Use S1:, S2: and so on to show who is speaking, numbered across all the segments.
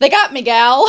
S1: They got me, gal.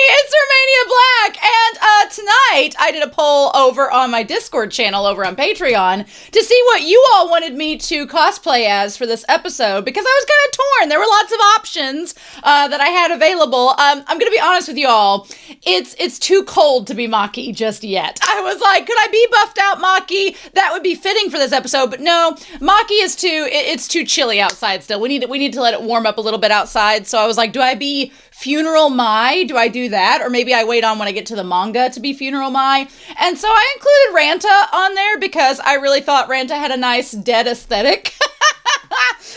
S1: It's Romania Black, and tonight I did a poll over on my Discord channel over on Patreon to see what you all wanted me to cosplay as for this episode, because I was kind of torn. There were lots of options that I had available. I'm gonna be honest with you all, it's too cold to be Maki just yet. I was like, could I be buffed out Maki? That would be fitting for this episode, but no, Maki is it's too chilly outside still. We need to let it warm up a little bit outside, so I was like, do I be Funeral Mai? Do I do that? Or maybe I wait on when I get to the manga to be Funeral Mai. And so I included Ranta on there because I really thought Ranta had a nice dead aesthetic.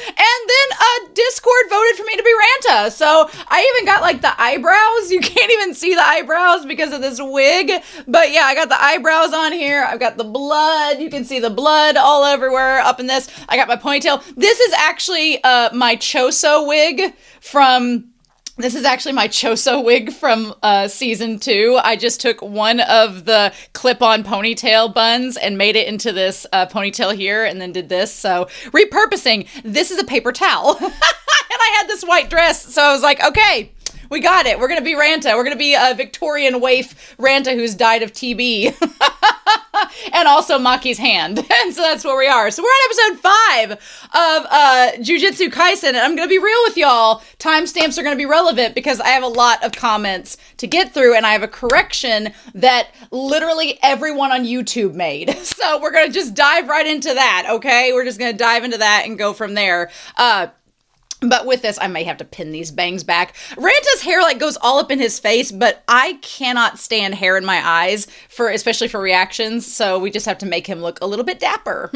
S1: And then Discord voted for me to be Ranta. So I even got like the eyebrows. You can't even see the eyebrows because of this wig. But yeah, I got the eyebrows on here. I've got the blood. You can see the blood all everywhere up in this. I got my ponytail. This is actually my Choso wig from... This is actually my Choso wig from season 2. I just took one of the clip-on ponytail buns and made it into this ponytail here and then did this. So repurposing, this is a paper towel. And I had this white dress, so I was like, okay, we got it. We're going to be Ranta. We're going to be a Victorian waif Ranta who's died of TB. And also Maki's hand. And so that's where we are. So we're on episode 5 of Jujutsu Kaisen. And I'm going to be real with y'all. Timestamps are going to be relevant because I have a lot of comments to get through. And I have a correction that literally everyone on YouTube made. So we're going to just dive right into that, okay? We're just going to dive into that and go from there. But with this, I may have to pin these bangs back. Ranta's hair like goes all up in his face, but I cannot stand hair in my eyes, especially for reactions. So we just have to make him look a little bit dapper.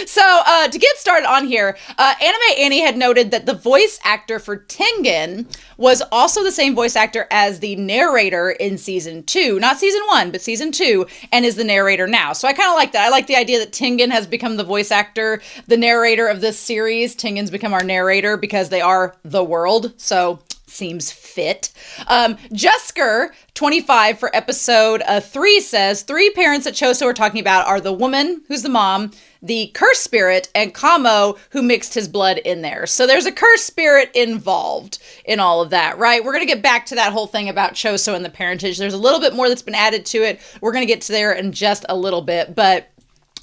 S1: So to get started on here, Anime Annie had noted that the voice actor for Tengen was also the same voice actor as the narrator in season 2, not season 1, but season 2, and is the narrator now. So I kind of like that. I like the idea that Tengen has become the voice actor, the narrator of this series. Tengen's become our narrator because they are the world. So seems fit. Jusker 25 for episode 3 says 3 parents that Choso are talking about are the woman who's the mom, the curse spirit, and Kamo, who mixed his blood in there. So there's a curse spirit involved in all of that, right? We're going to get back to that whole thing about Choso and the parentage. There's a little bit more that's been added to it. We're going to get to there in just a little bit, but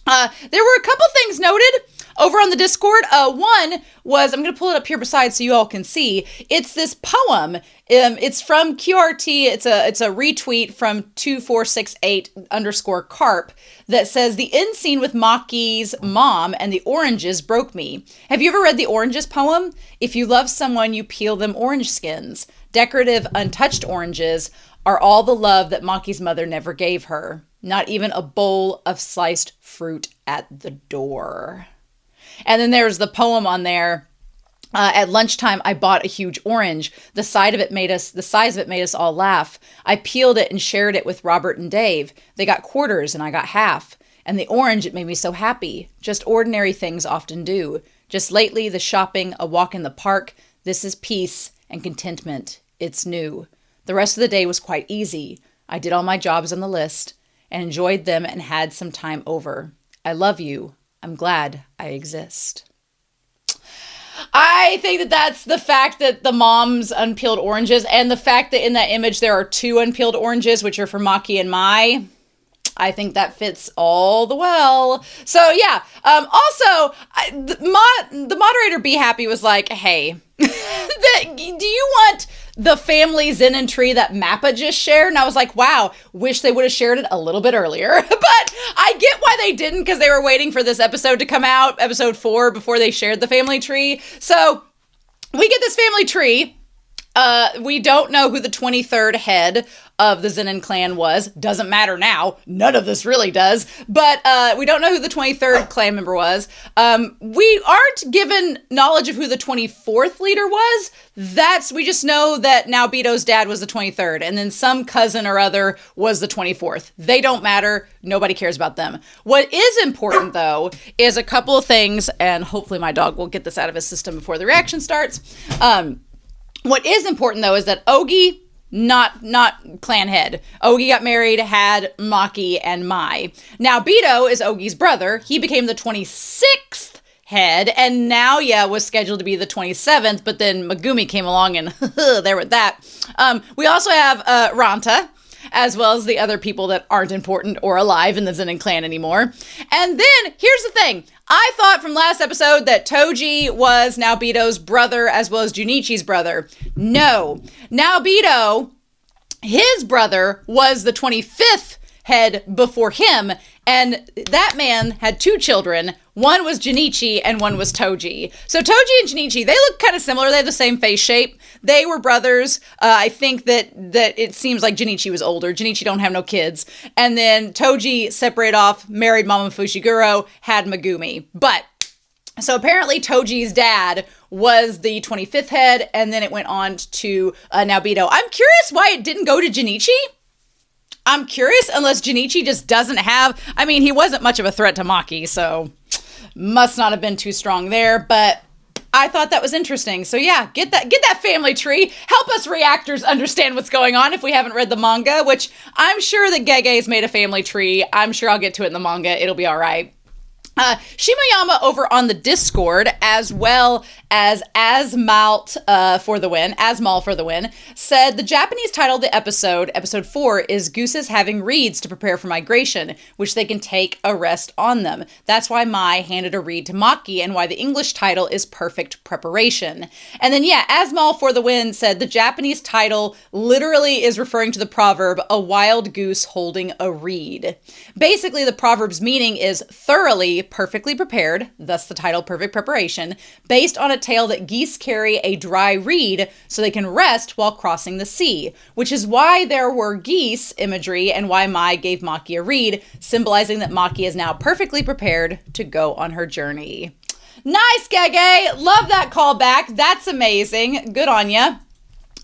S1: there were a couple things noted over on the Discord. One was, I'm going to pull it up here beside so you all can see. It's this poem. It's from QRT. It's a retweet from 2468_carp that says, the end scene with Maki's mom and the oranges broke me. Have you ever read the Oranges poem? If you love someone, you peel them orange skins. Decorative, untouched oranges are all the love that Maki's mother never gave her. Not even a bowl of sliced fruit at the door. And then there's the poem on there. At lunchtime, I bought a huge orange. The size of it made us all laugh. I peeled it and shared it with Robert and Dave. They got quarters and I got half. And the orange, it made me so happy. Just ordinary things often do. Just lately, the shopping, a walk in the park. This is peace and contentment. It's new. The rest of the day was quite easy. I did all my jobs on the list and enjoyed them and had some time over. I love you. I'm glad I exist. I think that that's the fact that the mom's unpeeled oranges and the fact that in that image there are 2 unpeeled oranges, which are for Maki and Mai. I think that fits all the well. So yeah, also, the moderator Be Happy was like, hey, do you want the family Zen'in tree that Mappa just shared? And I was like, wow, wish they would have shared it a little bit earlier. But I get why they didn't, because they were waiting for this episode to come out, episode 4, before they shared the family tree. So we get this family tree. We don't know who the 23rd head of the Zen'in clan was. Doesn't matter now. None of this really does. But we don't know who the 23rd clan member was. We aren't given knowledge of who the 24th leader was. We just know that now Bito's dad was the 23rd. And then some cousin or other was the 24th. They don't matter. Nobody cares about them. What is important, though, is a couple of things. And hopefully my dog will get this out of his system before the reaction starts. What is important, though, is that Ogi, not clan head. Ogi got married, had Maki and Mai. Now, Bito is Ogi's brother. He became the 26th head, and Naoya was scheduled to be the 27th, but then Megumi came along and there with that. We also have Ranta, as well as the other people that aren't important or alive in the Zen'in clan anymore. And then, here's the thing. I thought from last episode that Toji was Naobito's brother as well as Junichi's brother. No. Naobito, his brother, was the 25th head before him, and that man had 2 children. One was Junichi and one was Toji. So Toji and Junichi, they look kind of similar. They have the same face shape. They were brothers. I think that it seems like Junichi was older. Junichi don't have no kids. And then Toji separated off, married Mama Fushiguro, had Megumi. But, so apparently Toji's dad was the 25th head, and then it went on to Naobito. I'm curious why it didn't go to Junichi. I'm curious, unless Junichi just doesn't have, I mean, he wasn't much of a threat to Maki, so must not have been too strong there, but I thought that was interesting. So yeah, get that family tree. Help us reactors understand what's going on if we haven't read the manga, which I'm sure that Gege's made a family tree. I'm sure I'll get to it in the manga. It'll be all right. Shimoyama over on the Discord, as well as Asmal for the win, said the Japanese title of the episode 4, is Gooses having reeds to prepare for migration, which they can take a rest on them. That's why Mai handed a reed to Maki, and why the English title is Perfect Preparation. And then, yeah, Asmal for the win said the Japanese title literally is referring to the proverb, a wild goose holding a reed. Basically, the proverb's meaning is thoroughly perfectly prepared, thus the title Perfect Preparation, based on a tale that geese carry a dry reed so they can rest while crossing the sea, which is why there were geese imagery and why Mai gave Maki a reed, symbolizing that Maki is now perfectly prepared to go on her journey. Nice, Gege! Love that callback. That's amazing. Good on ya.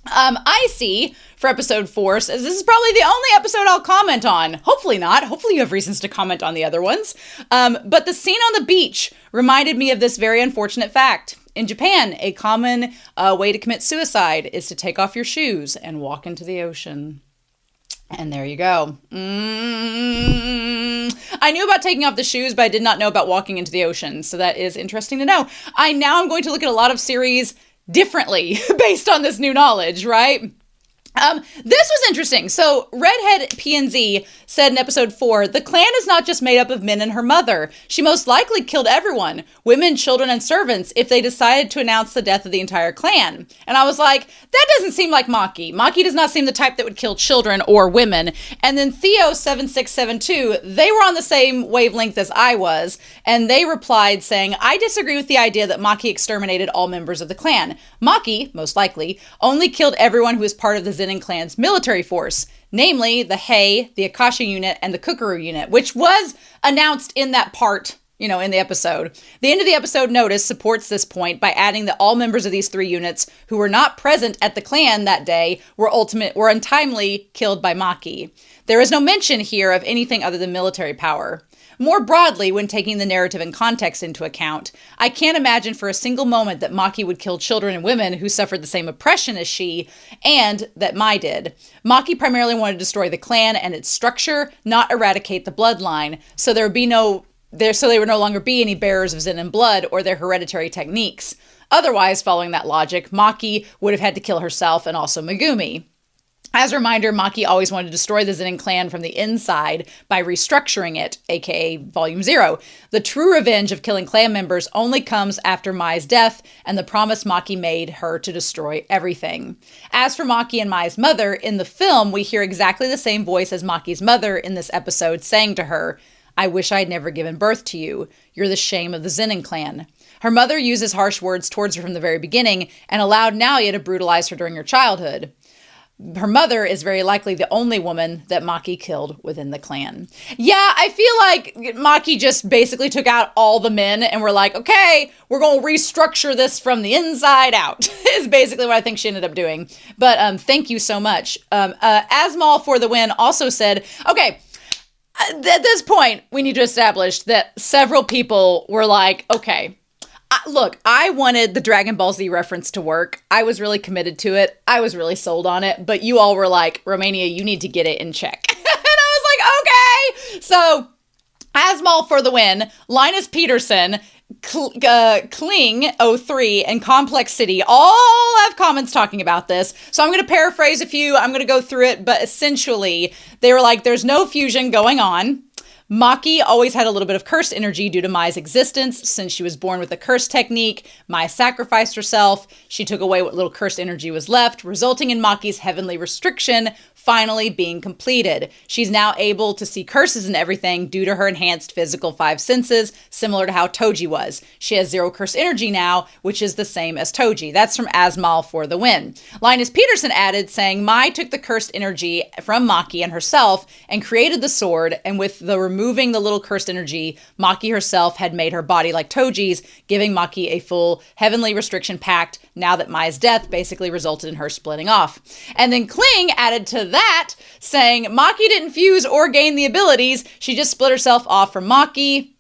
S1: Icy for episode 4 says this is probably the only episode I'll comment on. Hopefully not. Hopefully you have reasons to comment on the other ones. But the scene on the beach reminded me of this very unfortunate fact. In Japan, a common way to commit suicide is to take off your shoes and walk into the ocean. And there you go. I knew about taking off the shoes, but I did not know about walking into the ocean. So that is interesting to know. I'm going to look at a lot of series differently based on this new knowledge, right? This was interesting. So Redhead PNZ said in episode 4, the clan is not just made up of men and her mother. She most likely killed everyone, women, children, and servants, if they decided to announce the death of the entire clan. And I was like, that doesn't seem like Maki. Maki does not seem the type that would kill children or women. And then Theo7672, they were on the same wavelength as I was, and they replied saying, I disagree with the idea that Maki exterminated all members of the clan. Maki, most likely, only killed everyone who was part of the Zen'in clan's military force, namely the Hei, the Akasha unit, and the Kukuru unit, which was announced in that part, in the episode. The end of the episode notice supports this point by adding that all members of these 3 units who were not present at the clan that day were untimely killed by Maki. There is no mention here of anything other than military power. More broadly, when taking the narrative and context into account, I can't imagine for a single moment that Maki would kill children and women who suffered the same oppression as she, and that Mai did. Maki primarily wanted to destroy the clan and its structure, not eradicate the bloodline, so there would no longer be any bearers of Zen'in blood or their hereditary techniques. Otherwise, following that logic, Maki would have had to kill herself and also Megumi. As a reminder, Maki always wanted to destroy the Zen'in clan from the inside by restructuring it, aka Volume 0. The true revenge of killing clan members only comes after Mai's death and the promise Maki made her to destroy everything. As for Maki and Mai's mother, in the film, we hear exactly the same voice as Maki's mother in this episode saying to her, I wish I had never given birth to you. You're the shame of the Zen'in clan. Her mother uses harsh words towards her from the very beginning and allowed Naoya to brutalize her during her childhood. Her mother is very likely the only woman that Maki killed within the clan. Yeah, I feel like Maki just basically took out all the men and were like, okay, we're going to restructure this from the inside out, is basically what I think she ended up doing. But thank you so much. Asmal for the win also said, okay, at this point, we need to establish that several people were like, okay, look, I wanted the Dragon Ball Z reference to work. I was really committed to it. I was really sold on it. But you all were like, Romania, you need to get it in check. And I was like, okay. So, Asmal for the win. Linus Peterson Kling 03 and Complex City all have comments talking about this. So I'm going to paraphrase a few. I'm going to go through it, but essentially they were like, there's no fusion going on. Maki always had a little bit of cursed energy due to Mai's existence. Since she was born with a cursed technique, Mai sacrificed herself. She took away what little cursed energy was left, resulting in Maki's heavenly restriction finally being completed. She's now able to see curses and everything due to her enhanced physical 5 senses, similar to how Toji was. She has 0 cursed energy now, which is the same as Toji. That's from Asmal for the win. Linus Peterson added, saying, Mai took the cursed energy from Maki and herself and created the sword, and with the removing the little cursed energy, Maki herself had made her body like Toji's, giving Maki a full heavenly restriction pact now that Mai's death basically resulted in her splitting off. And then Kling added to that, saying, Maki didn't fuse or gain the abilities, she just split herself off from Maki.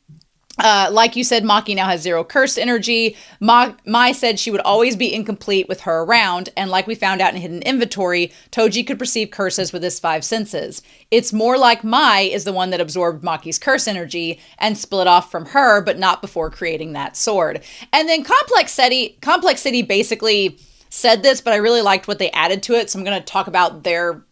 S1: Like you said, Maki now has 0 cursed energy. Mai said she would always be incomplete with her around, and like we found out in Hidden Inventory, Toji could perceive curses with his 5 senses. It's more like Mai is the one that absorbed Maki's curse energy and split off from her, but not before creating that sword. And then Complex City basically said this, but I really liked what they added to it, so I'm going to talk about their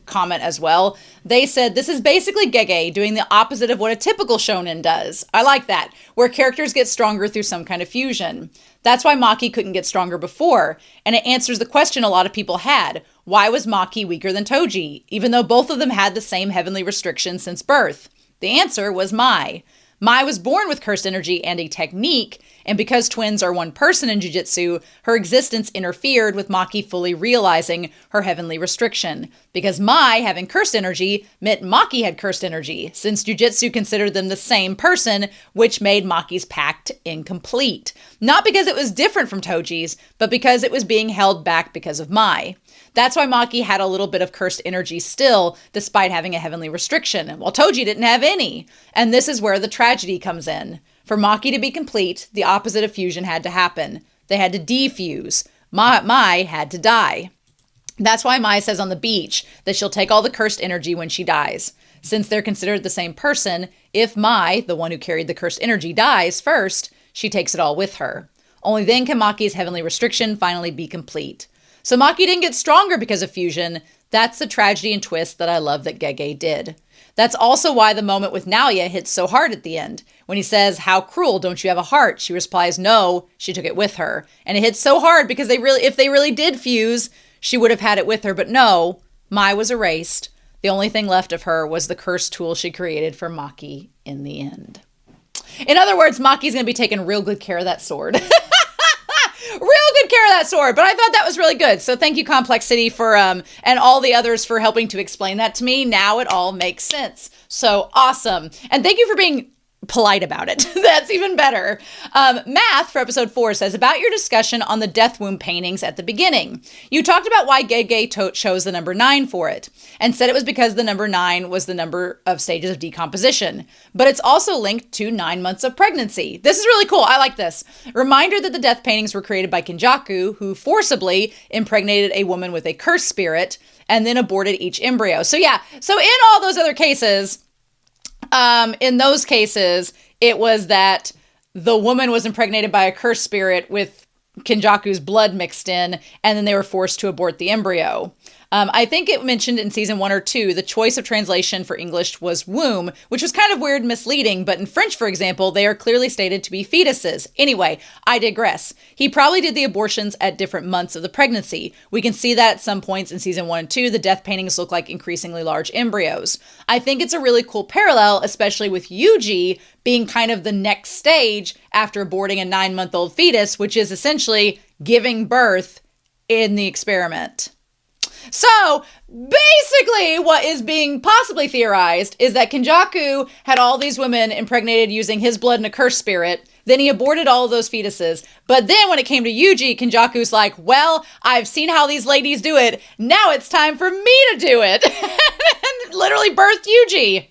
S1: comment as well. They said, this is basically GEGE doing the opposite of what a typical shonen does. I like that, where characters get stronger through some kind of fusion. That's why Maki couldn't get stronger before, and it answers the question a lot of people had. Why was Maki weaker than Toji, even though both of them had the same heavenly restriction since birth? The answer was Mai. Mai was born with cursed energy and a technique, and because twins are one person in Jujutsu, her existence interfered with Maki fully realizing her heavenly restriction. Because Mai having cursed energy meant Maki had cursed energy, since Jujutsu considered them the same person, which made Maki's pact incomplete. Not because it was different from Toji's, but because it was being held back because of Mai. That's why Maki had a little bit of cursed energy still, despite having a heavenly restriction, while Toji didn't have any. And this is where the tragedy comes in. For Maki to be complete, the opposite of fusion had to happen. They had to defuse. Mai had to die. That's why Mai says on the beach that she'll take all the cursed energy when she dies. Since they're considered the same person, if Mai, the one who carried the cursed energy, dies first, she takes it all with her. Only then can Maki's heavenly restriction finally be complete. So Maki didn't get stronger because of fusion. That's the tragedy and twist that I love that GEGE did. That's also why the moment with Nalia hits so hard at the end. When he says, how cruel, don't you have a heart? She replies, no, she took it with her. And it hits so hard because if they really did fuse, she would have had it with her. But no, Mai was erased. The only thing left of her was the cursed tool she created for Maki in the end. In other words, Maki's going to be taking real good care of that sword. Real good care of that sword, but I thought that was really good. So thank you, Complex City, for and all the others for helping to explain that to me. Now it all makes sense. So awesome. And thank you for being polite about it. That's even better. Math for episode 4 says, about your discussion on the death womb paintings at the beginning. You talked about why GEGE chose the number 9 for it, and said it was because the number 9 was the number of stages of decomposition. But it's also linked to 9 months of pregnancy. This is really cool. I like this. Reminder that the death paintings were created by Kenjaku, who forcibly impregnated a woman with a cursed spirit and then aborted each embryo. So yeah, so in all those other cases, in those cases, it was that the woman was impregnated by a cursed spirit with Kenjaku's blood mixed in, and then they were forced to abort the embryo. I think it mentioned in season 1 or 2, the choice of translation for English was womb, which was kind of weird and misleading, but in French, for example, they are clearly stated to be fetuses. Anyway, I digress. He probably did the abortions at different months of the pregnancy. We can see that at some points in season 1 and 2, the death paintings look like increasingly large embryos. I think it's a really cool parallel, especially with Yuuji being kind of the next stage after aborting a 9-month-old fetus, which is essentially giving birth in the experiment. So basically what is being possibly theorized is that Kenjaku had all these women impregnated using his blood and a cursed spirit. Then he aborted all of those fetuses. But then when it came to Yuuji, Kenjaku's like, well, I've seen how these ladies do it. Now it's time for me to do it. And literally birthed Yuuji.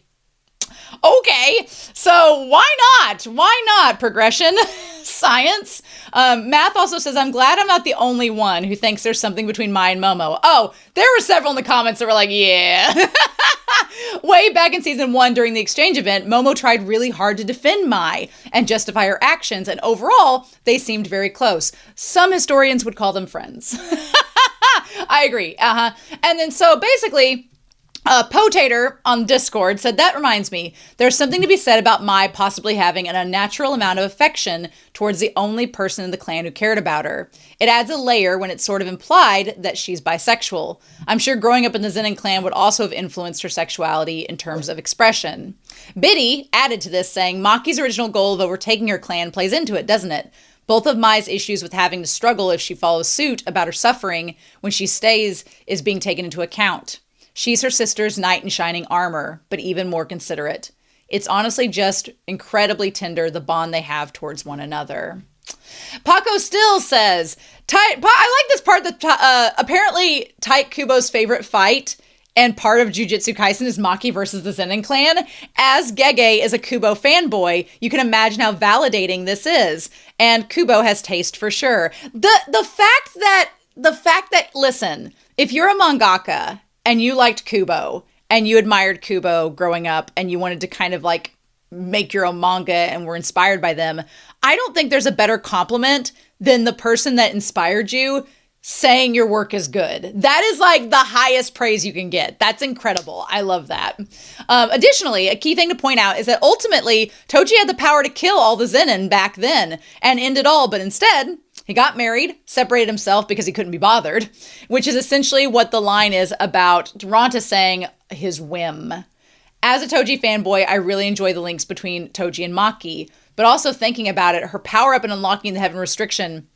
S1: Okay, so why not? Why not? Progression, science. Math also says, I'm glad I'm not the only one who thinks there's something between Mai and Momo. Oh, there were several in the comments that were like, yeah. Way back in season 1 during the exchange event, Momo tried really hard to defend Mai and justify her actions, and overall, they seemed very close. Some historians would call them friends. I agree. And then so basically, Potator on Discord said, that reminds me, there's something to be said about Mai possibly having an unnatural amount of affection towards the only person in the clan who cared about her. It adds a layer when it's sort of implied that she's bisexual. I'm sure growing up in the Zen'in clan would also have influenced her sexuality in terms of expression. Biddy added to this, saying, Maki's original goal of overtaking her clan plays into it, doesn't it? Both of Mai's issues with having to struggle if she follows suit about her suffering when she stays is being taken into account. She's her sister's knight in shining armor, but even more considerate. It's honestly just incredibly tender, the bond they have towards one another. Paco still says, I like this part that apparently Tite Kubo's favorite fight and part of Jujutsu Kaisen is Maki versus the Zen'in clan. As GEGE is a Kubo fanboy, you can imagine how validating this is. And Kubo has taste for sure. The fact that, listen, if you're a mangaka and you liked Kubo, and you admired Kubo growing up, and you wanted to kind of like make your own manga and were inspired by them, I don't think there's a better compliment than the person that inspired you saying your work is good. That is like the highest praise you can get. That's incredible. I love that. Additionally, a key thing to point out is that ultimately, Toji had the power to kill all the Zen'in back then and end it all, but instead, he got married, separated himself because he couldn't be bothered, which is essentially what the line is about Ranta saying his whim. As a Toji fanboy, I really enjoy the links between Toji and Maki, but also thinking about it, her power-up and unlocking the heaven restriction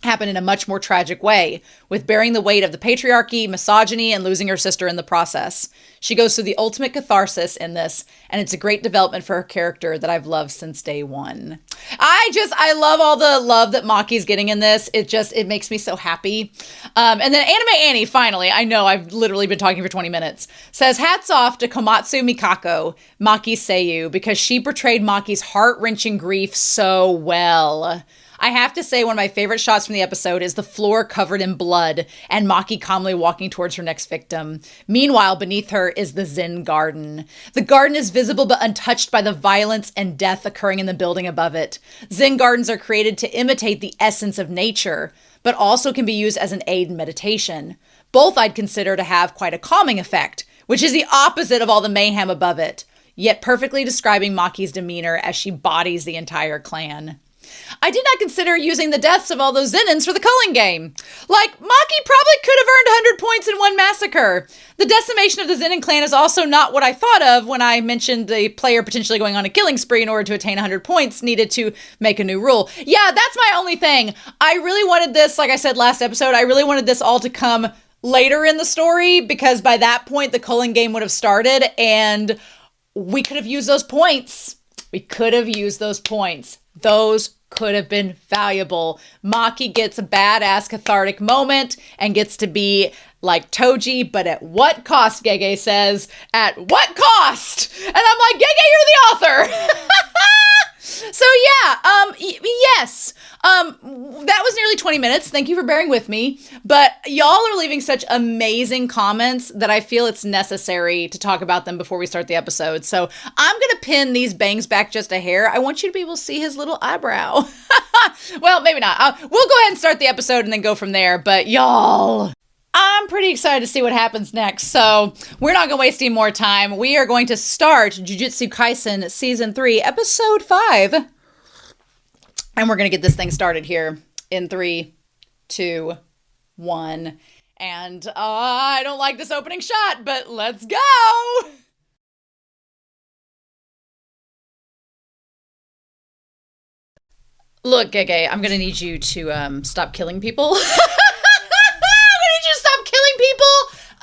S1: happened in a much more tragic way, with bearing the weight of the patriarchy, misogyny, and losing her sister in the process. She goes through the ultimate catharsis in this, and it's a great development for her character that I've loved since day one. I love all the love that Maki's getting in this. It makes me so happy. And then Anime Annie, finally, I know I've literally been talking for 20 minutes, says, hats off to Komatsu Mikako, Maki's seiyuu, because she portrayed Maki's heart-wrenching grief so well. I have to say one of my favorite shots from the episode is the floor covered in blood and Maki calmly walking towards her next victim. Meanwhile, beneath her is the Zen garden. The garden is visible but untouched by the violence and death occurring in the building above it. Zen gardens are created to imitate the essence of nature, but also can be used as an aid in meditation. Both I'd consider to have quite a calming effect, which is the opposite of all the mayhem above it, yet perfectly describing Maki's demeanor as she bodies the entire clan. I did not consider using the deaths of all those Zen'ins for the culling game. Like, Maki probably could have earned 100 points in one massacre. The decimation of the Zen'in clan is also not what I thought of when I mentioned the player potentially going on a killing spree in order to attain 100 points needed to make a new rule. Yeah, that's my only thing. I really wanted this, like I said last episode, I really wanted this all to come later in the story, because by that point the culling game would have started and we could have used those points. Those could have been valuable. Maki gets a badass cathartic moment and gets to be like Toji, but at what cost, GEGE says? At what cost? And I'm like, GEGE, you're the author! So yeah, yes, that was nearly 20 minutes. Thank you for bearing with me. But y'all are leaving such amazing comments that I feel it's necessary to talk about them before we start the episode. So I'm going to pin these bangs back just a hair. I want you to be able to see his little eyebrow. Well, maybe not. We'll go ahead and start the episode and then go from there. But y'all, I'm pretty excited to see what happens next, so we're not going to waste any more time. We are going to start Jujutsu Kaisen Season 3, Episode 5. And we're going to get this thing started here in 3, 2, 1. And I don't like this opening shot, but let's go! Look, GEGE, I'm going to need you to stop killing people.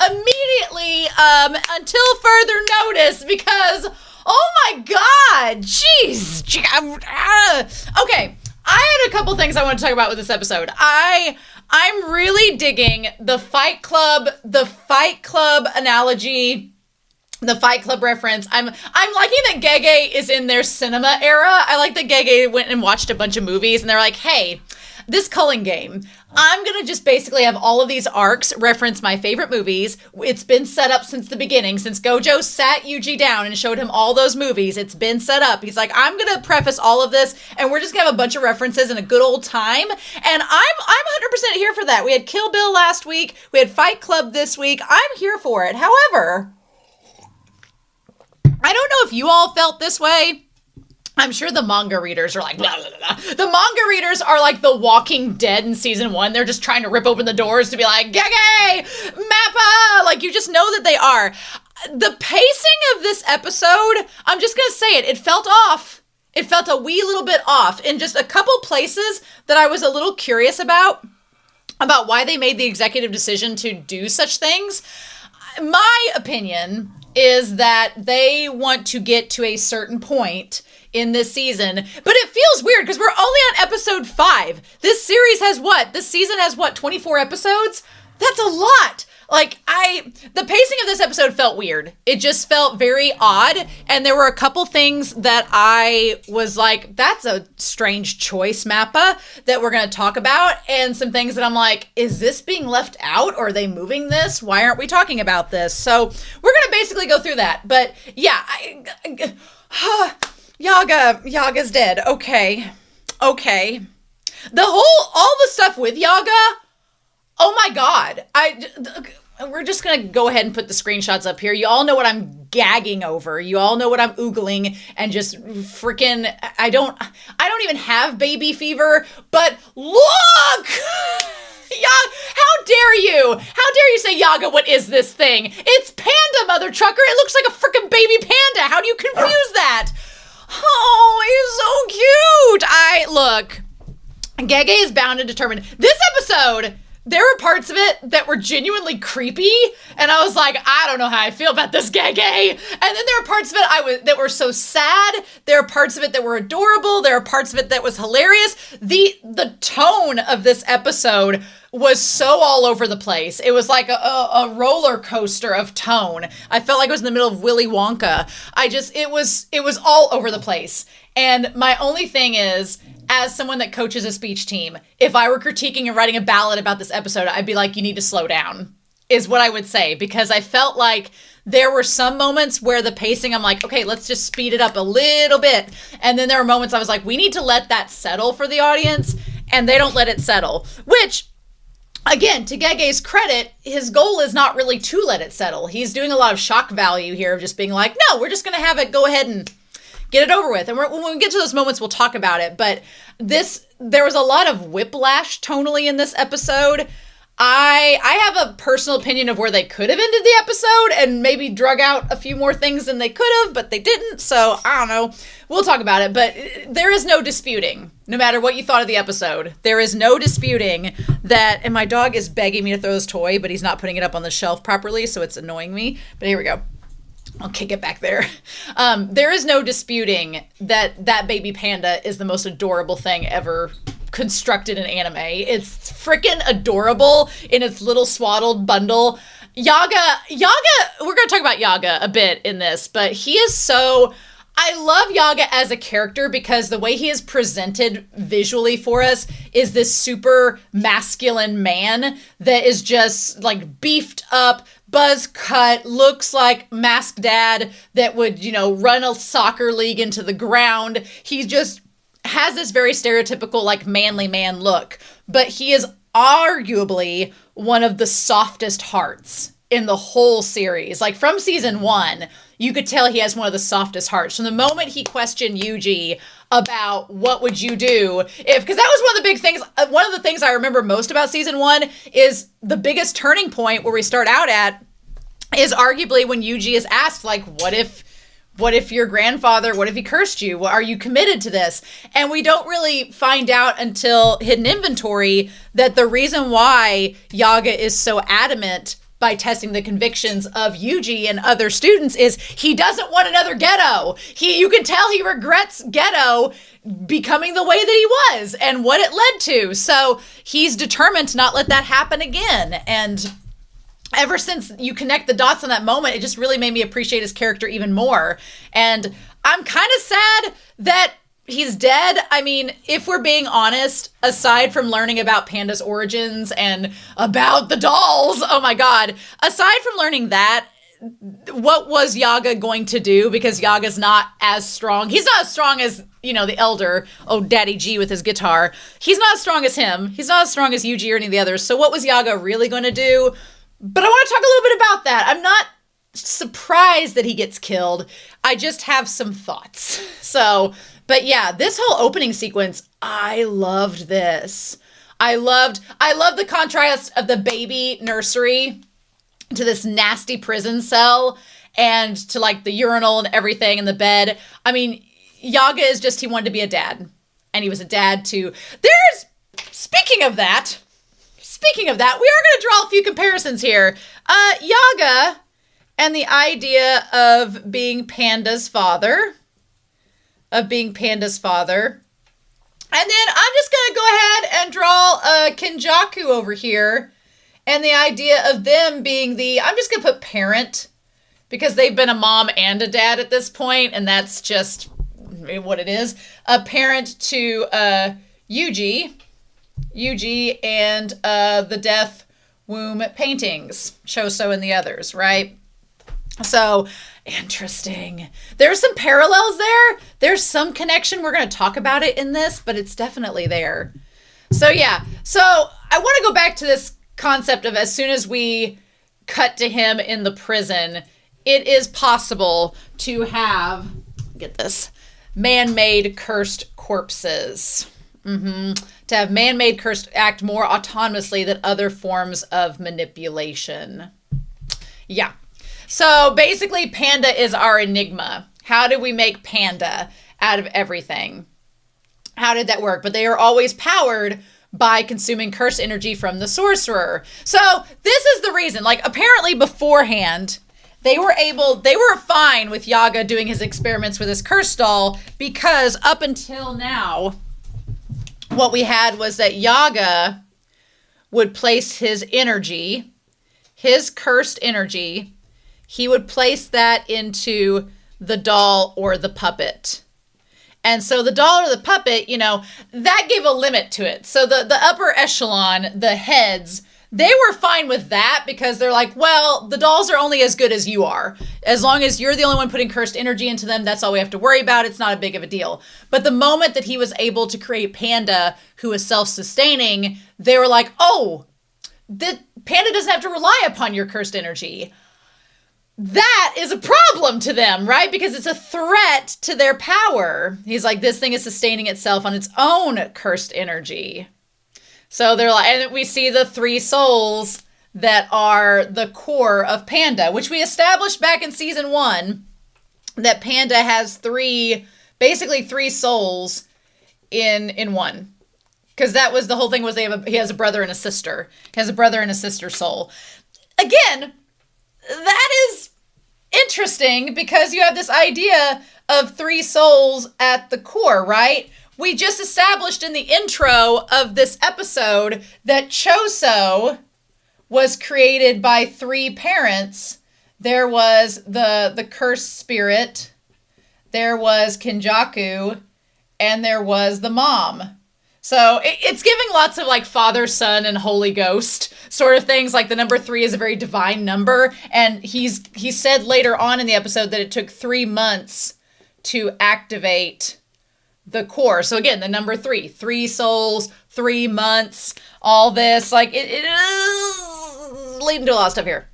S1: Immediately until further notice, because oh my god, jeez. Okay, I had a couple things I want to talk about with this episode. I'm really digging the Fight Club analogy, the Fight Club reference. I'm liking that GEGE is in their cinema era. I like that GEGE went and watched a bunch of movies and they're like, hey, this culling game. I'm going to just basically have all of these arcs reference my favorite movies. It's been set up since the beginning, since Gojo sat Yuuji down and showed him all those movies. It's been set up. He's like, I'm going to preface all of this, and we're just going to have a bunch of references and a good old time. And I'm 100% here for that. We had Kill Bill last week. We had Fight Club this week. I'm here for it. However, I don't know if you all felt this way. I'm sure the manga readers are like, blah, blah, blah. The manga readers are like the Walking Dead in season 1. They're just trying to rip open the doors to be like, GEGE! Mappa! Like, you just know that they are. The pacing of this episode, I'm just going to say it, it felt off. It felt a wee little bit off in just a couple places that I was a little curious about why they made the executive decision to do such things. My opinion is that they want to get to a certain point in this season, but it feels weird because we're only on episode 5. This series has this season has 24 episodes? That's a lot. Like, the pacing of this episode felt weird. It just felt very odd, and there were a couple things that I was like, that's a strange choice, Mappa, that we're going to talk about, and some things that I'm like, is this being left out, or are they moving this? Why aren't we talking about this? So, we're going to basically go through that, but yeah, Yaga's dead. Okay. All the stuff with Yaga, oh my god. We're just gonna go ahead and put the screenshots up here. You all know what I'm gagging over. You all know what I'm oogling and just freaking, I don't even have baby fever, but look! How dare you? How dare you say, Yaga, what is this thing? It's Panda, mother trucker. It looks like a freaking baby panda. How do you confuse that? Oh, he's so cute. Look, GEGE is bound and determined. This episode, there were parts of it that were genuinely creepy, and I was like, I don't know how I feel about this GEGE. And then there were parts of it that were so sad. There are parts of it that were adorable. There are parts of it that was hilarious. The tone of this episode was so all over the place. It was like a roller coaster of tone. I felt like I was in the middle of Willy Wonka. It was all over the place. And my only thing is, as someone that coaches a speech team, if I were critiquing and writing a ballad about this episode, I'd be like, you need to slow down, is what I would say. Because I felt like there were some moments where the pacing, I'm like, okay, let's just speed it up a little bit. And then there were moments I was like, we need to let that settle for the audience. And they don't let it settle. Which, again, to GEGE's credit, his goal is not really to let it settle. He's doing a lot of shock value here of just being like, no, we're just going to have it go ahead and get it over with. And when we get to those moments, we'll talk about it. But there was a lot of whiplash tonally in this episode. I have a personal opinion of where they could have ended the episode and maybe drug out a few more things than they could have, but they didn't. So I don't know. We'll talk about it. But there is no disputing, no matter what you thought of the episode, there is no disputing that, and my dog is begging me to throw his toy, but he's not putting it up on the shelf properly, so it's annoying me. But here we go. I'll kick it back there. There is no disputing that baby panda is the most adorable thing ever constructed in anime. It's freaking adorable in its little swaddled bundle. Yaga, we're going to talk about Yaga a bit in this, but he is so... I love Yaga as a character because the way he is presented visually for us is this super masculine man that is just like beefed up, buzz cut, looks like masked dad that would, run a soccer league into the ground. He just has this very stereotypical like manly man look, but he is arguably one of the softest hearts in the whole series. Like from season 1, you could tell he has one of the softest hearts. From the moment he questioned Yuuji about what would you do because that was one of the big things. One of the things I remember most about season 1 is the biggest turning point where we start out at is arguably when Yuuji is asked, like, what if your grandfather, what if he cursed you? Are you committed to this? And we don't really find out until Hidden Inventory that the reason why Yaga is so adamant by testing the convictions of Yuuji and other students is he doesn't want another ghetto. You can tell he regrets ghetto becoming the way that he was and what it led to. So he's determined to not let that happen again. And ever since you connect the dots on that moment, it just really made me appreciate his character even more. And I'm kind of sad that he's dead. I mean, if we're being honest, aside from learning about Panda's origins and about the dolls, oh my god, aside from learning that, what was Yaga going to do? Because Yaga's not as strong. He's not as strong as, you know, the elder, Daddy G with his guitar. He's not as strong as him. He's not as strong as Yuuji or any of the others. So what was Yaga really going to do? But I want to talk a little bit about that. I'm not surprised that he gets killed. I just have some thoughts. So, but yeah, this whole opening sequence, I loved this. I loved the contrast of the baby nursery to this nasty prison cell and to like the urinal and everything in the bed. I mean, Yaga is just, he wanted to be a dad. And he was a dad too. Speaking of that, we are going to draw a few comparisons here. Yaga and the idea of being Panda's father. And then I'm just going to go ahead and draw Kenjaku over here. And the idea of them being I'm just going to put parent, because they've been a mom and a dad at this point, and that's just what it is. A parent to Yuuji and the Death Womb paintings, Choso and the others, right? So, interesting. There's some parallels there. There's some connection. We're going to talk about it in this, but it's definitely there. So, yeah. So, I want to go back to this concept of as soon as we cut to him in the prison, it is possible to have, get this, man-made cursed corpses. To have man-made cursed act more autonomously than other forms of manipulation. Yeah. So basically, Panda is our enigma. How did we make Panda out of everything? How did that work? But they are always powered by consuming curse energy from the sorcerer. So this is the reason, like apparently beforehand, they were fine with Yaga doing his experiments with his curse doll, because up until now, what we had was that Yaga would place his energy, his cursed energy, he would place that into the doll or the puppet. And so the doll or the puppet, you know, that gave a limit to it. So the upper echelon, the heads, they were fine with that because they're like, well, the dolls are only as good as you are. As long as you're the only one putting cursed energy into them, that's all we have to worry about. It's not a big of a deal. But the moment that he was able to create Panda, who is self-sustaining, they were like, oh, the Panda doesn't have to rely upon your cursed energy. That is a problem to them, right? Because it's a threat to their power. He's like, this thing is sustaining itself on its own cursed energy. So they're like, and we see the 3 souls that are the core of Panda, which we established back in season 1, that Panda has basically 3 souls in one. Because that was the whole thing, was he has a brother and a sister. He has a brother and a sister soul. Again, that is interesting because you have this idea of 3 souls at the core, right? We just established in the intro of this episode that Choso was created by 3 parents. There was the cursed spirit, there was Kenjaku, and there was the mom. So it's giving lots of like Father, Son, and Holy Ghost sort of things. Like the number 3 is a very divine number. And he said later on in the episode that it took 3 months to activate the core. So again, the number 3 souls, 3 months, all this, like it is leading to a lot of stuff here.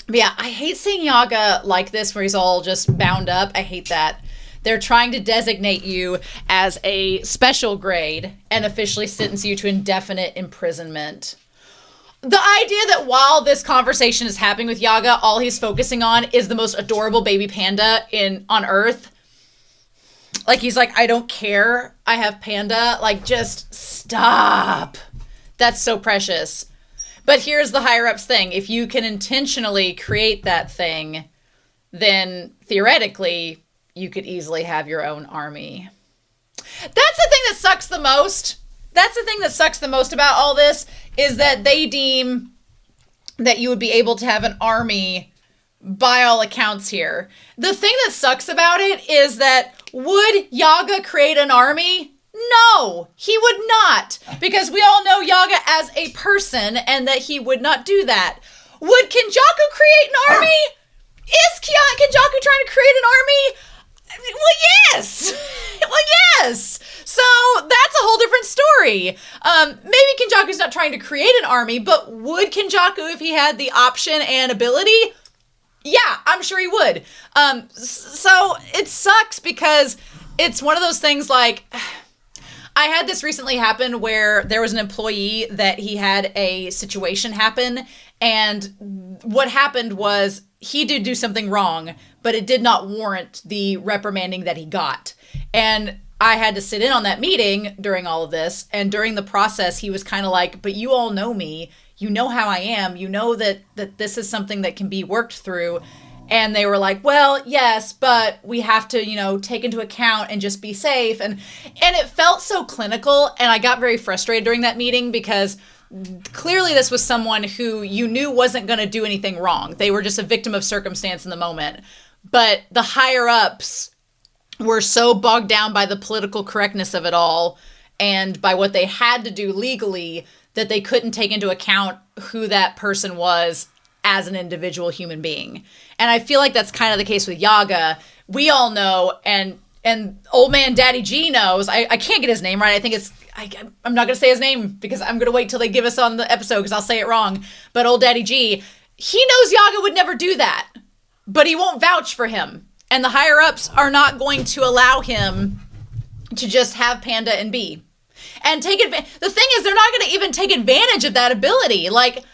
S1: But yeah, I hate seeing Yaga like this where he's all just bound up. I hate that. They're trying to designate you as a special grade and officially sentence you to indefinite imprisonment. The idea that while this conversation is happening with Yaga, all he's focusing on is the most adorable baby panda on Earth. Like, he's like, I don't care. I have Panda. Like, just stop. That's so precious. But here's the higher-ups thing. If you can intentionally create that thing, then theoretically you could easily have your own army. That's the thing that sucks the most. That's the thing that sucks the most about all this, is that they deem that you would be able to have an army by all accounts here. The thing that sucks about it is that Would Yaga create an army? No, he would not, because we all know Yaga as a person and that he would not do that. Would Kenjaku create an army? Is Kenjaku trying to create an army? Well, yes. Well, yes. So that's a whole different story. Maybe Kenjaku's not trying to create an army, but would Kenjaku if he had the option and ability? Yeah, I'm sure he would. So it sucks because it's one of those things like... I had this recently happen where there was an employee that he had a situation happen, and what happened was he did do something wrong, but it did not warrant the reprimanding that he got. And I had to sit in on that meeting during all of this, and during the process, he was kind of like, but you all know me, you know how I am, you know that this is something that can be worked through. And they were like, well, yes, but we have to, take into account and just be safe. And it felt so clinical. And I got very frustrated during that meeting because clearly this was someone who you knew wasn't going to do anything wrong. They were just a victim of circumstance in the moment. But the higher ups were so bogged down by the political correctness of it all and by what they had to do legally that they couldn't take into account who that person was as an individual human being. And I feel like that's kind of the case with Yaga. We all know, and old man Daddy G knows. I can't get his name right. I think I'm not going to say his name because I'm going to wait till they give us on the episode because I'll say it wrong. But old Daddy G, he knows Yaga would never do that. But he won't vouch for him. And the higher ups are not going to allow him to just have Panda and B. And the thing is, they're not going to even take advantage of that ability. Like,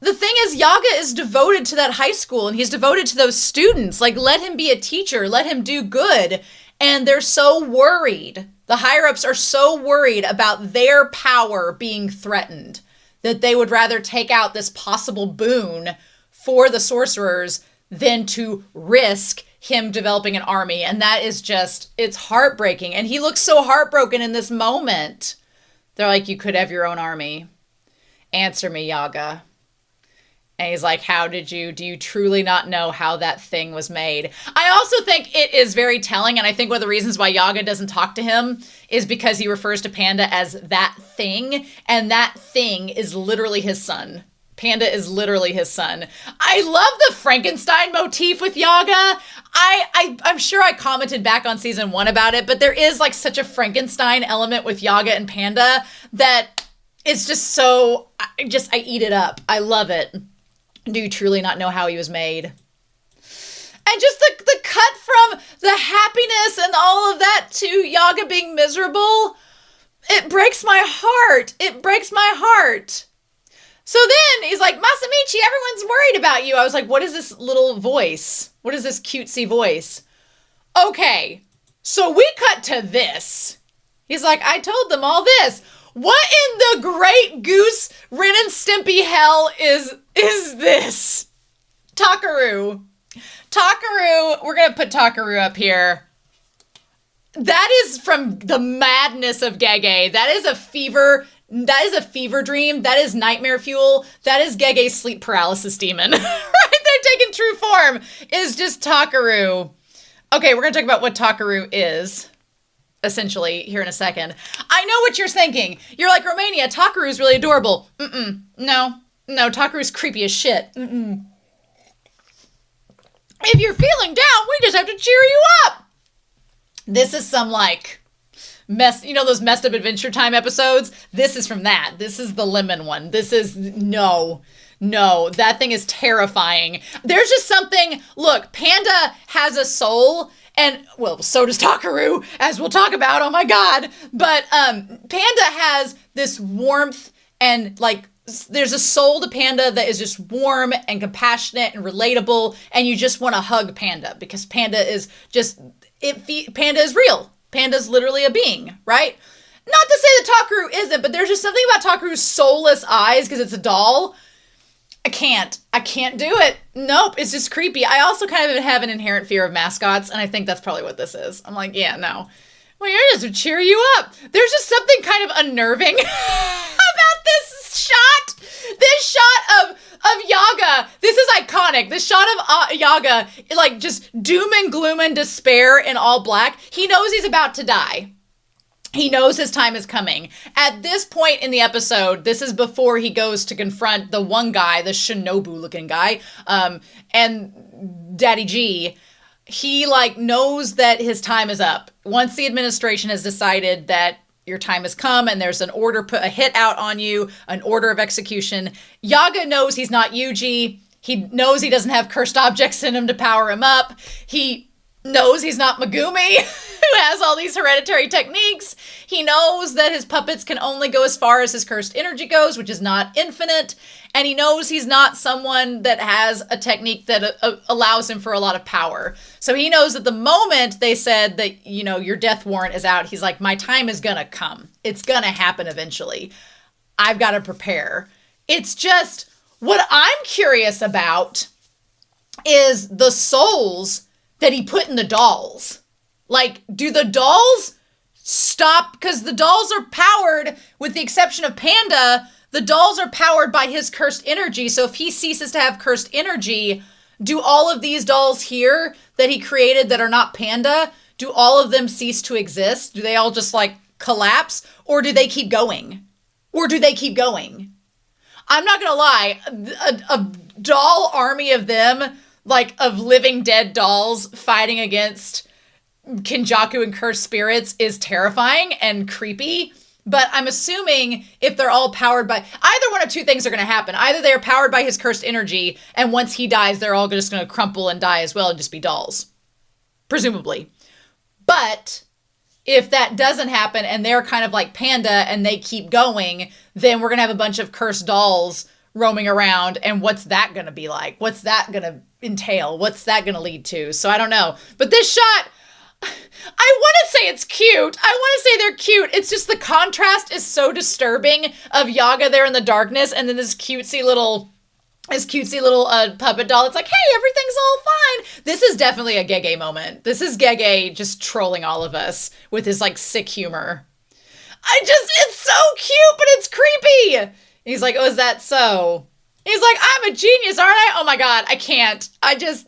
S1: the thing is, Yaga is devoted to that high school and he's devoted to those students. Like, let him be a teacher. Let him do good. And they're so worried. The higher-ups are so worried about their power being threatened that they would rather take out this possible boon for the sorcerers than to risk him developing an army. And that is just, it's heartbreaking. And he looks so heartbroken in this moment. They're like, you could have your own army. Answer me, Yaga. And he's like, do you truly not know how that thing was made? I also think it is very telling, and I think one of the reasons why Yaga doesn't talk to him is because he refers to Panda as that thing, and that thing is literally his son. Panda is literally his son. I love the Frankenstein motif with Yaga. I'm sure I commented back on season 1 about it, but there is like such a Frankenstein element with Yaga and Panda that it's just so, I eat it up. I love it. Do you truly not know how he was made? And just the cut from the happiness and all of that to Yaga being miserable, it breaks my heart. It breaks my heart. So then he's like, Masamichi, everyone's worried about you. I was like, what is this little voice? What is this cutesy voice? Okay, so we cut to this. He's like, I told them all this. What in the great goose Ren and Stimpy hell is this? Takaru, we're going to put Takaru up here. That is from the madness of GEGE. That is a fever dream. That is nightmare fuel. That is GEGE's sleep paralysis demon. Right? They're taking true form. Is just Takaru. Okay, we're going to talk about what Takaru is. Essentially, here in a second. I know what you're thinking. You're like, Romania, Takaru's really adorable. No, Takaru's creepy as shit. If you're feeling down, we just have to cheer you up. This is some like those messed up Adventure Time episodes? This is from that. This is the lemon one. This is, no, that thing is terrifying. There's just something, look, Panda has a soul. And, well, so does Takaru, as we'll talk about, oh my god. But Panda has this warmth and, like, there's a soul to Panda that is just warm and compassionate and relatable, and you just want to hug Panda, because Panda is just, Panda is real. Panda's literally a being, right? Not to say that Takaru isn't, but there's just something about Takaru's soulless eyes, because it's a doll. I can't do it. Nope, it's just creepy. I also kind of have an inherent fear of mascots, and I think that's probably what this is. I'm like, yeah, no. Well, you're just to cheer you up. There's just something kind of unnerving about this shot. This shot of Yaga This is iconic. This shot of Yaga, like, just doom and gloom and despair in all black. He knows he's about to die. He knows his time is coming. At this point in the episode, this is before he goes to confront the one guy, the Shinobu-looking guy, and Daddy G. He, like, knows that his time is up. Once the administration has decided that your time has come and there's an order, put a hit out on you, an order of execution, Yaga knows he's not Yuuji. He knows he doesn't have cursed objects in him to power him up. He knows he's not Megumi, who has all these hereditary techniques. He knows that his puppets can only go as far as his cursed energy goes, which is not infinite. And he knows he's not someone that has a technique that allows him for a lot of power. So he knows that the moment they said that, you know, your death warrant is out, he's like, my time is gonna come. It's gonna happen eventually. I've got to prepare. It's just, what I'm curious about is the souls that he put in the dolls. Like, do the dolls stop? Because the dolls are powered, with the exception of Panda, the dolls are powered by his cursed energy. So if he ceases to have cursed energy, do all of these dolls here that he created that are not Panda, do all of them cease to exist? Do they all just, like, collapse? Or do they keep going? I'm not gonna lie, a doll army of them, like, of living dead dolls fighting against Kenjaku and cursed spirits is terrifying and creepy. But I'm assuming if they're all powered by, either one of two things are going to happen. Either they are powered by his cursed energy, and once he dies, they're all just going to crumple and die as well and just be dolls. Presumably. But if that doesn't happen and they're kind of like Panda and they keep going, then we're going to have a bunch of cursed dolls roaming around. And what's that going to be like? What's that going to entail? What's that going to lead to? So I don't know. But this shot, I want to say it's cute. I want to say they're cute. It's just the contrast is so disturbing of Yaga there in the darkness and then this cutesy little puppet doll. It's like, hey, everything's all fine. This is definitely a GEGE moment. This is GEGE just trolling all of us with his, like, sick humor. It's so cute, but it's creepy. He's like, oh, is that so? He's like, I'm a genius, aren't I? Oh my God, I can't.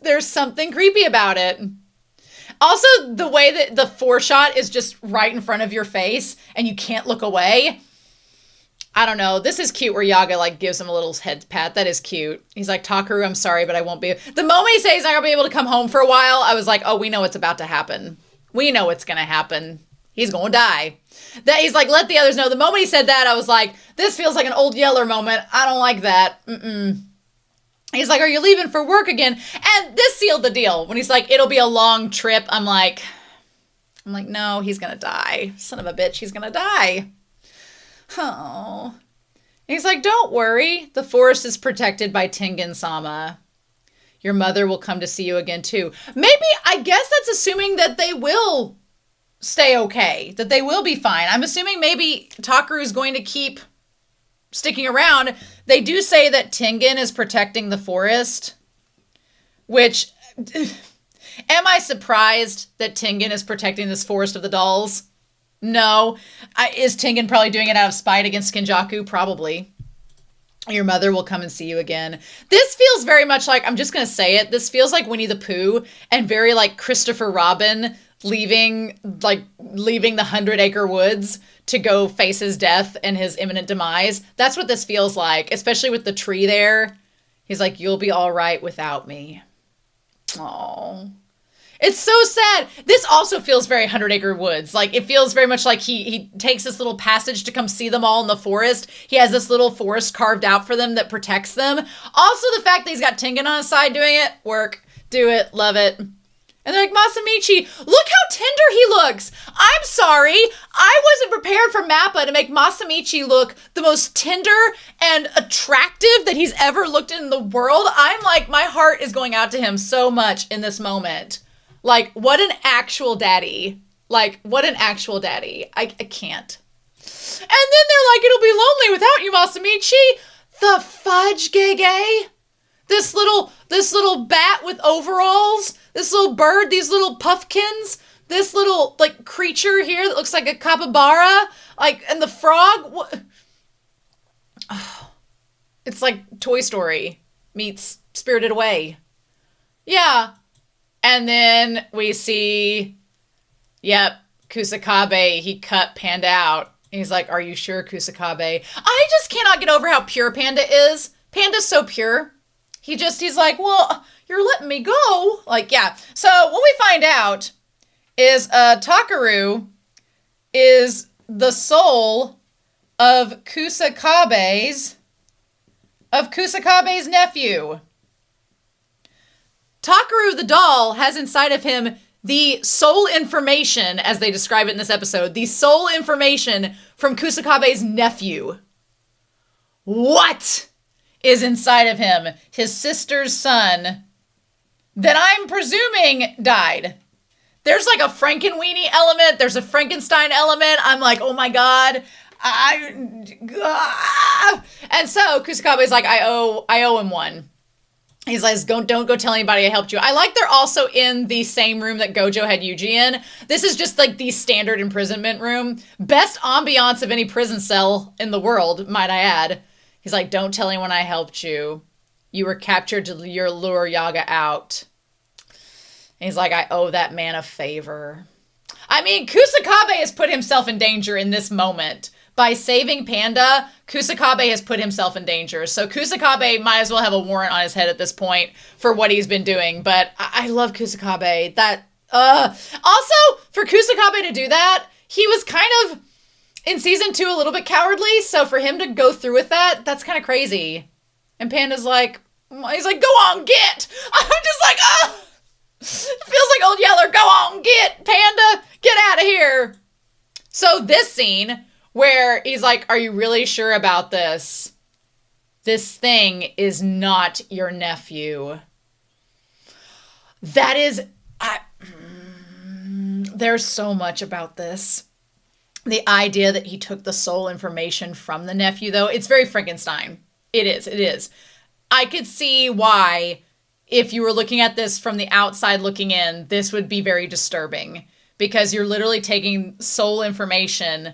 S1: There's something creepy about it. Also, the way that the foreshot is just right in front of your face and you can't look away. I don't know. This is cute where Yaga, like, gives him a little head pat. That is cute. He's like, Takaru, I'm sorry, but I won't be. The moment he says he's not going to be able to come home for a while, I was like, oh, we know what's about to happen. We know what's going to happen. He's going to die. That he's like, let the others know. The moment he said that, I was like, this feels like an old Yeller moment. I don't like that. He's like, are you leaving for work again? And this sealed the deal. When he's like, it'll be a long trip. I'm like, no, he's going to die. Son of a bitch, he's going to die. Oh. He's like, don't worry. The forest is protected by Tengen-sama. Your mother will come to see you again too. Maybe, I guess that's assuming that they will stay okay. That they will be fine. I'm assuming maybe Takaru is going to keep sticking around. They do say that Tengen is protecting the forest, which, am I surprised that Tengen is protecting this forest of the dolls? No. Is Tengen probably doing it out of spite against Kenjaku? Probably. Your mother will come and see you again. This feels very much like, I'm just going to say it, this feels like Winnie the Pooh and very like Christopher Robin leaving the 100-acre woods to go face his death and his imminent demise. That's what this feels like, especially with the tree there. He's like, you'll be all right without me. Oh, it's so sad. This also feels very 100-acre woods. Like, it feels very much like he takes this little passage to come see them all in the forest. He has this little forest carved out for them that protects them. Also, the fact that he's got Tengen on his side doing it. Work. Do it. Love it. And they're like, Masamichi, look how tender he looks. I'm sorry. I wasn't prepared for Mappa to make Masamichi look the most tender and attractive that he's ever looked in the world. I'm like, my heart is going out to him so much in this moment. Like, what an actual daddy. Like, what an actual daddy. I can't. And then they're like, it'll be lonely without you, Masamichi. The fudge, Gege. This little bat with overalls. This little bird, these little puffkins. This little, like, creature here that looks like a capybara. Like, and the frog. What? Oh, it's like Toy Story meets Spirited Away. Yeah. And then we see, yep, Kusakabe, he cut Panda out. He's like, are you sure, Kusakabe? I just cannot get over how pure Panda is. Panda's so pure. He's like, well, you're letting me go. Like, yeah. So what we find out is Takaru is the soul of Kusakabe's nephew. Takaru the doll has inside of him the soul information, as they describe it in this episode, the soul information from Kusakabe's nephew. What is inside of him? His sister's son that I'm presuming died. There's like a Frankenweenie element. There's a Frankenstein element. I'm like, oh my God. And so Kusakabe's like, I owe him one. He's like, don't go tell anybody I helped you. I like they're also in the same room that Gojo had Yuuji in. This is just like the standard imprisonment room. Best ambiance of any prison cell in the world, might I add. He's like, don't tell anyone I helped you. You were captured to lure Yaga out. And he's like, I owe that man a favor. I mean, Kusakabe has put himself in danger in this moment. By saving Panda, Kusakabe has put himself in danger. So Kusakabe might as well have a warrant on his head at this point for what he's been doing. But I love Kusakabe. Also, for Kusakabe to do that, he was kind of, in season 2, a little bit cowardly. So for him to go through with that, that's kind of crazy. And Panda's like, he's like, go on, get. I'm just like, oh. It feels like Old Yeller. Go on, get, Panda. Get out of here. So this scene where he's like, are you really sure about this? This thing is not your nephew. That is... there's so much about this. The idea that he took the soul information from the nephew, though, it's very Frankenstein. It is. I could see why, if you were looking at this from the outside looking in, this would be very disturbing. Because you're literally taking soul information...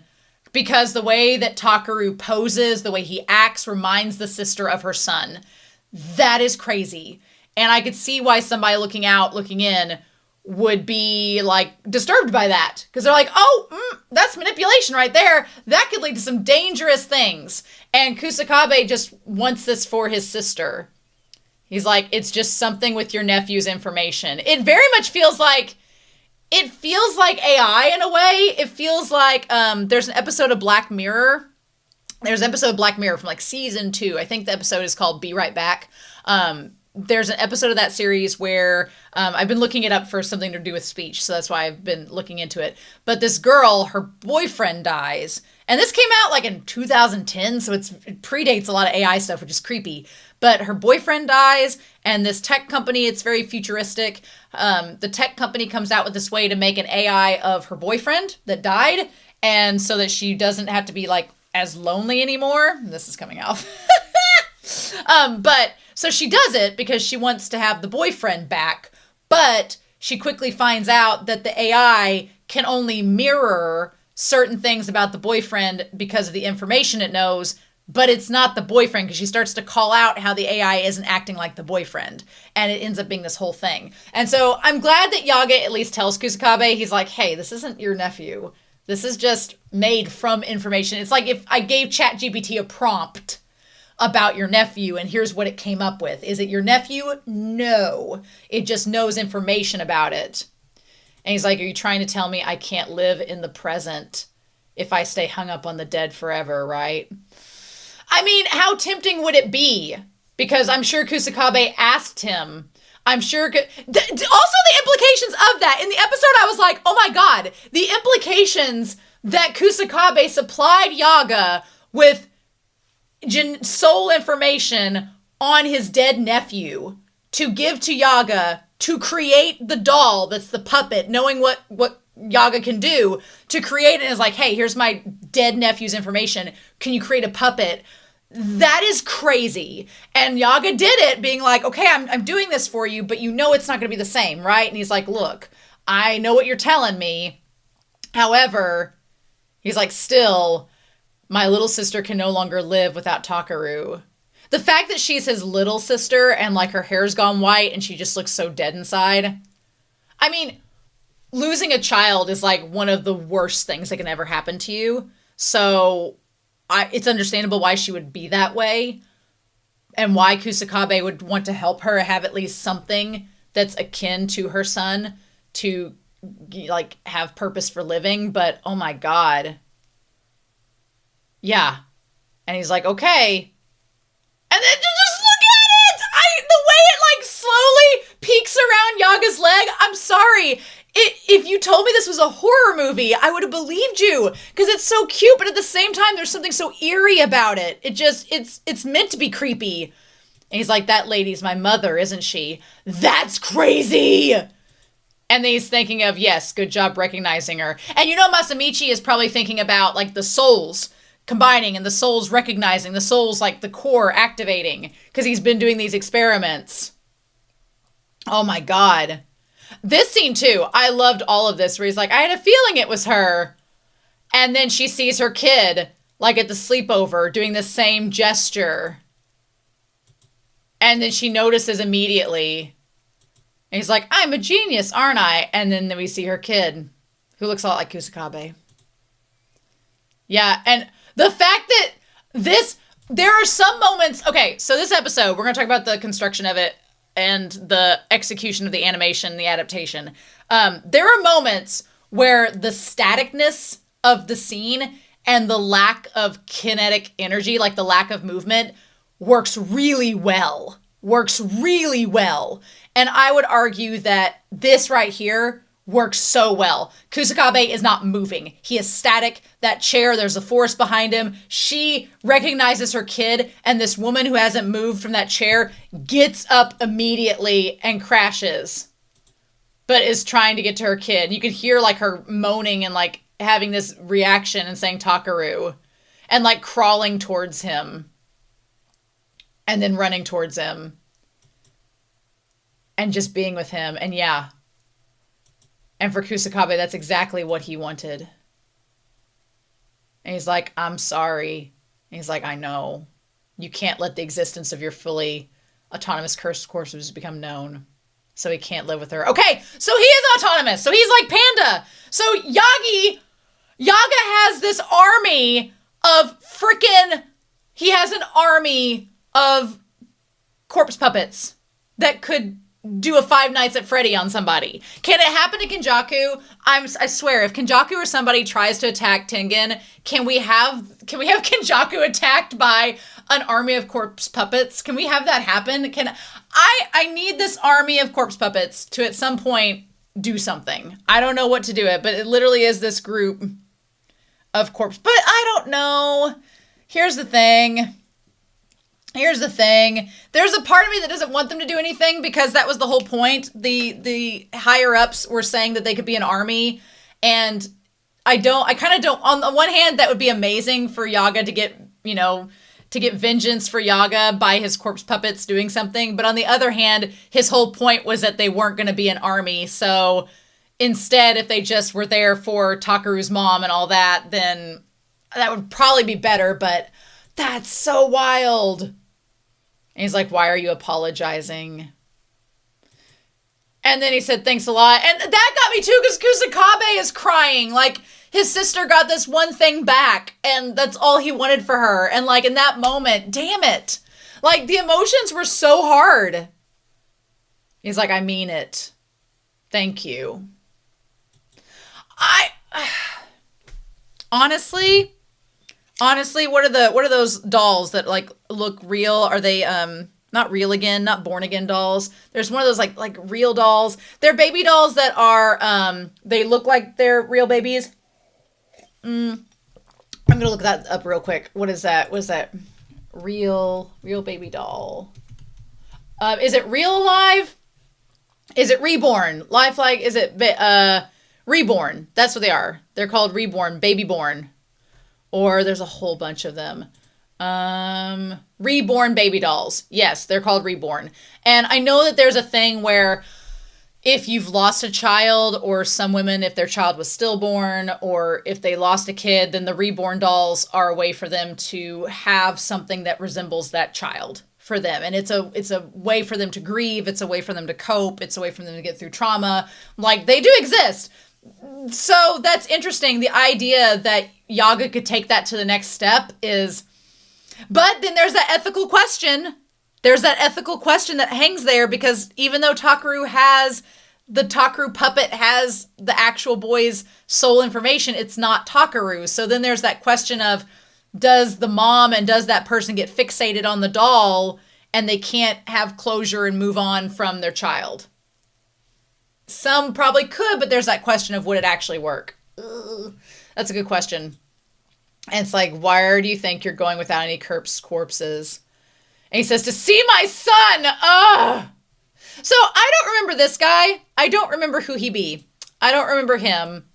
S1: Because the way that Takaru poses, the way he acts, reminds the sister of her son. That is crazy. And I could see why somebody looking in, would be, like, disturbed by that. Because they're like, that's manipulation right there. That could lead to some dangerous things. And Kusakabe just wants this for his sister. He's like, it's just something with your nephew's information. It very much feels like... It feels like AI in a way. It feels like there's an episode of Black Mirror. There's an episode of Black Mirror from like season 2. I think the episode is called Be Right Back. There's an episode of that series where I've been looking it up for something to do with speech. So that's why I've been looking into it. But this girl, her boyfriend dies. And this came out like in 2010. So it predates a lot of AI stuff, which is creepy. But her boyfriend dies, and this tech company, it's very futuristic. The tech company comes out with this way to make an AI of her boyfriend that died, and so that she doesn't have to be, like, as lonely anymore. This is coming off. But, so she does it because she wants to have the boyfriend back, but she quickly finds out that the AI can only mirror certain things about the boyfriend because of the information it knows, but it's not the boyfriend, because she starts to call out how the AI isn't acting like the boyfriend. And it ends up being this whole thing. And so I'm glad that Yaga at least tells Kusakabe, he's like, hey, this isn't your nephew. This is just made from information. It's like if I gave ChatGPT a prompt about your nephew and here's what it came up with. Is it your nephew? No. It just knows information about it. And he's like, are you trying to tell me I can't live in the present if I stay hung up on the dead forever, right? I mean, how tempting would it be? Because I'm sure Kusakabe asked him. I'm sure... also the implications of that. In the episode, I was like, oh my God. The implications that Kusakabe supplied Yaga with soul information on his dead nephew to give to Yaga to create the doll that's the puppet, knowing what Yaga can do, to create it as like, hey, here's my dead nephew's information. Can you create a puppet? That is crazy. And Yaga did it, being like, okay, I'm doing this for you, but you know it's not going to be the same, right? And he's like, look, I know what you're telling me. However, he's like, still, my little sister can no longer live without Takaru. the fact that she's his little sister and like her hair's gone white and she just looks so dead inside. I mean, losing a child is like one of the worst things that can ever happen to you. So it's understandable why she would be that way and why Kusakabe would want to help her have at least something that's akin to her son to like have purpose for living. But oh my God. Yeah. And he's like, okay. And then just look at it. The way it like slowly peeks around Yaga's leg. I'm sorry. If you told me this was a horror movie, I would have believed you because it's so cute. But at the same time, there's something so eerie about it. It's meant to be creepy. And he's like, that lady's my mother, isn't she? That's crazy. And then he's thinking of, yes, good job recognizing her. And you know, Masamichi is probably thinking about like the souls combining and the souls recognizing, the souls like the core activating because he's been doing these experiments. Oh my God. This scene too, I loved all of this where he's like, I had a feeling it was her. And then she sees her kid like at the sleepover doing the same gesture. And then she notices immediately. And he's like, I'm a genius, aren't I? And then we see her kid who looks a lot like Kusakabe. Yeah, and the fact that there are some moments, okay, so this episode, we're going to talk about the construction of it and the execution of the animation, the adaptation. There are moments where the staticness of the scene and the lack of kinetic energy, like the lack of movement, works really well. And I would argue that this right here works so well. Kusakabe is not moving. He is static. That chair, there's a force behind him. She recognizes her kid, and this woman who hasn't moved from that chair gets up immediately and crashes, but is trying to get to her kid. You can hear like her moaning and like having this reaction and saying Takaru and like crawling towards him and then running towards him and just being with him. And yeah. And for Kusakabe, that's exactly what he wanted. And he's like, I'm sorry. And he's like, I know. You can't let the existence of your fully autonomous cursed corpses become known. So he can't live with her. Okay, so he is autonomous. So he's like Panda. So Yaga has this army of he has an army of corpse puppets that could do a Five Nights at Freddy on somebody. Can it happen to Kenjaku? I swear, if Kenjaku or somebody tries to attack Tengen, can we have Kenjaku attacked by an army of corpse puppets? Can we have that happen? I need this army of corpse puppets to at some point do something. I don't know what to do it, but it literally is this group of corpse. But I don't know. Here's the thing. There's a part of me that doesn't want them to do anything because that was the whole point. The higher ups were saying that they could be an army, and I kind of don't. On the one hand, that would be amazing for Yaga to get vengeance for Yaga by his corpse puppets doing something. But on the other hand, his whole point was that they weren't going to be an army. So instead, if they just were there for Takaru's mom and all that, then that would probably be better. But that's so wild. And he's like, why are you apologizing? And then he said, thanks a lot. And that got me too, because Kusakabe is crying. Like, his sister got this one thing back, and that's all he wanted for her. And like, in that moment, damn it. Like, the emotions were so hard. He's like, I mean it. Thank you. Honestly, what are those dolls that like look real? Are they not real again, not born again dolls? There's one of those like real dolls. They're baby dolls that are they look like they're real babies. I'm gonna look that up real quick. What is that? What is that? Real baby doll. Is it real alive? Is it reborn? Lifelike? Is it reborn? That's what they are. They're called reborn, baby born. Or there's a whole bunch of them. Reborn baby dolls. Yes, they're called reborn. And I know that there's a thing where if you've lost a child, or some women, if their child was stillborn, or if they lost a kid, then the reborn dolls are a way for them to have something that resembles that child for them. And it's a way for them to grieve. It's a way for them to cope. It's a way for them to get through trauma. Like, they do exist. So that's interesting. The idea that Yaga could take that to the next step is, but then there's that ethical question. There's that ethical question that hangs there, because even though the Takaru puppet has the actual boy's soul information, it's not Takaru. So then there's that question of, does the mom and does that person get fixated on the doll and they can't have closure and move on from their child? Some probably could, but there's that question of, would it actually work? Ugh. That's a good question. And it's like, why do you think you're going without any corpses? And he says, to see my son! Ugh! So I don't remember this guy. I don't remember who he be. I don't remember him.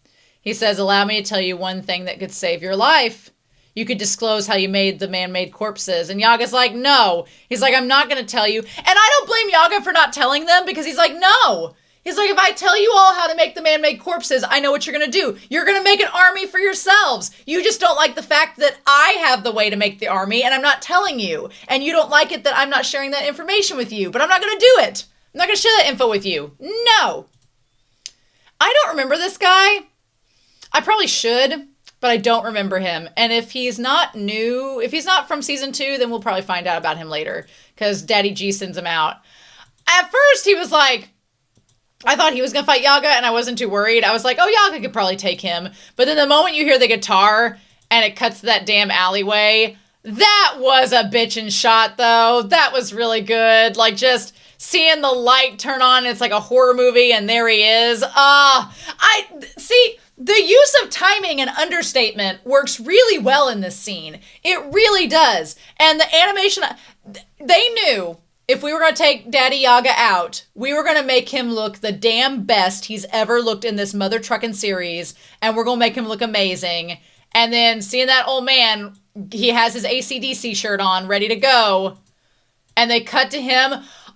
S1: He says, allow me to tell you one thing that could save your life. You could disclose how you made the man-made corpses. And Yaga's like, no. He's like, I'm not going to tell you. And I don't blame Yaga for not telling them, because he's like, no. He's like, if I tell you all how to make the man-made corpses, I know what you're going to do. You're going to make an army for yourselves. You just don't like the fact that I have the way to make the army, and I'm not telling you. And you don't like it that I'm not sharing that information with you, but I'm not going to do it. I'm not going to share that info with you. No. I don't remember this guy. I probably should, but I don't remember him. And if he's not new, if he's not from season 2, then we'll probably find out about him later, because Daddy G sends him out. At first, he was like, I thought he was going to fight Yaga, and I wasn't too worried. I was like, oh, Yaga could probably take him. But then the moment you hear the guitar and it cuts to that damn alleyway, that was a bitchin' shot, though. That was really good. Like, just seeing the light turn on, it's like a horror movie, and there he is. See, the use of timing and understatement works really well in this scene. It really does. And the animation, they knew, if we were going to take Daddy Yaga out, we were going to make him look the damn best he's ever looked in this mother truckin' series, and we're going to make him look amazing. And then seeing that old man, he has his AC/DC shirt on, ready to go, and they cut to him.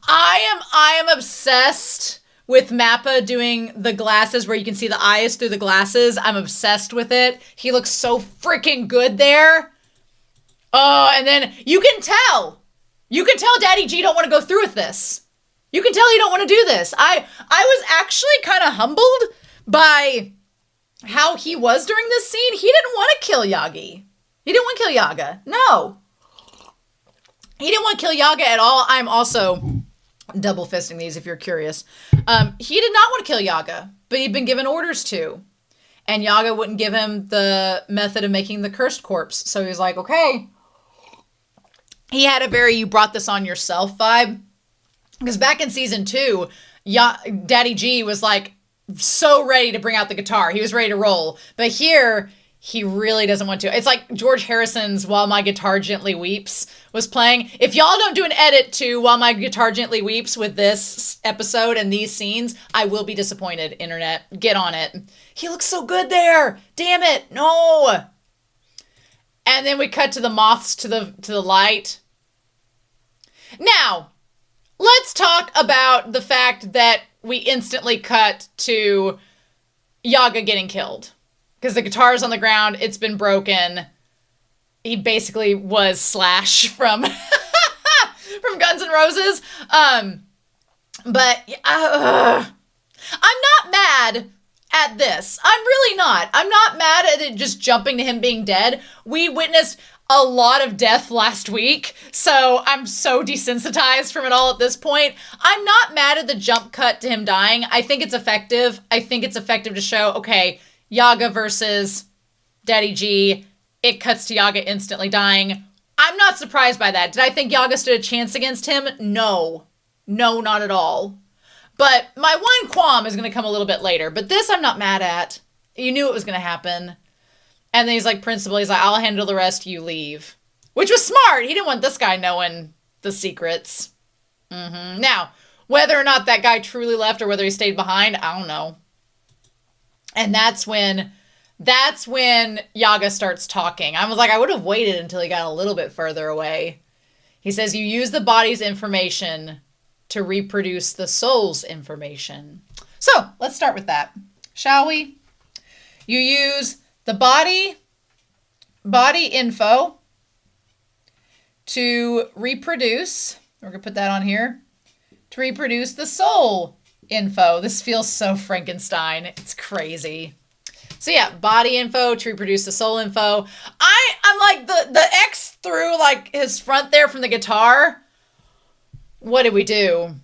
S1: I am obsessed with Mappa doing the glasses where you can see the eyes through the glasses. I'm obsessed with it. He looks so freaking good there. Oh, and then you can tell Daddy G don't want to go through with this. You can tell he don't want to do this. I was actually kind of humbled by how he was during this scene. He didn't want to kill Yagi. He didn't want to kill Yaga. No. He didn't want to kill Yaga at all. I'm also double fisting these if you're curious. He did not want to kill Yaga, but he'd been given orders to. And Yaga wouldn't give him the method of making the cursed corpse. So he was like, okay. He had a very you brought this on yourself vibe. Because back in season 2, Daddy G was like so ready to bring out the guitar. He was ready to roll. But here, he really doesn't want to. It's like George Harrison's While My Guitar Gently Weeps was playing. If y'all don't do an edit to While My Guitar Gently Weeps with this episode and these scenes, I will be disappointed, internet. Get on it. He looks so good there. Damn it. No. And then we cut to the moths to the light. Now, let's talk about the fact that we instantly cut to Yaga getting killed. Because the guitar's on the ground, it's been broken. He basically was Slash from from Guns N' Roses. But I'm not mad at this. I'm really not. I'm not mad at it just jumping to him being dead. We witnessed a lot of death last week, so I'm so desensitized from it all at this point. I'm not mad at the jump cut to him dying. I think it's effective. I think it's effective to show, okay, Yaga versus Daddy G. It cuts to Yaga instantly dying. I'm not surprised by that. Did I think Yaga stood a chance against him? No. No, not at all. But my one qualm is going to come a little bit later. But this I'm not mad at. You knew it was going to happen. And then he's like, principal, he's like, I'll handle the rest, you leave. Which was smart. He didn't want this guy knowing the secrets. Now, whether or not that guy truly left or whether he stayed behind, I don't know. And that's when Yaga starts talking. I was like, I would have waited until he got a little bit further away. He says, you use the body's information to reproduce the soul's information. So let's start with that, shall we? You use the body info to reproduce. We're going to put that on here. To reproduce the soul info. This feels so Frankenstein. It's crazy. So yeah, body info to reproduce the soul info. I'm like the X through like his front there from the guitar. What did we do?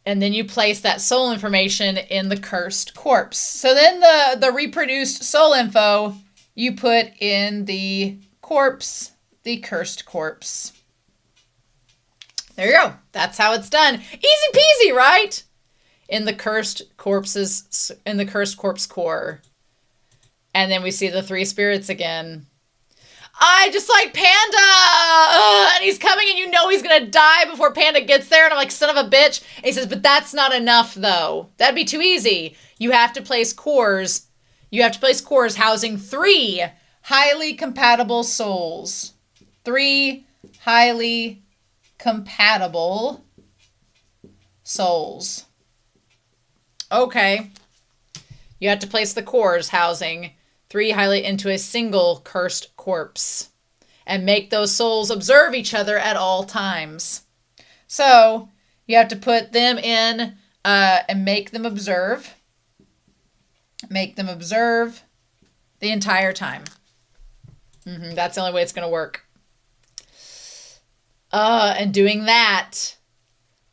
S1: And then you place that soul information in the cursed corpse. So then the reproduced soul info you put in the corpse, the cursed corpse. There you go. That's how it's done. Easy peasy, right? In the cursed corpses, in the cursed corpse core. And then we see the three spirits again. I just like Panda! And he's coming and you know he's gonna die before Panda gets there. And I'm like, son of a bitch. And he says, but that's not enough though. That'd be too easy. You have to place cores. You have to place cores housing 3 highly compatible souls. 3 highly compatible souls. Okay. You have to place the cores housing 3 highly into a single cursed corpse and make those souls observe each other at all times. So you have to put them in and make them observe. Make them observe the entire time. That's the only way it's going to work. And doing that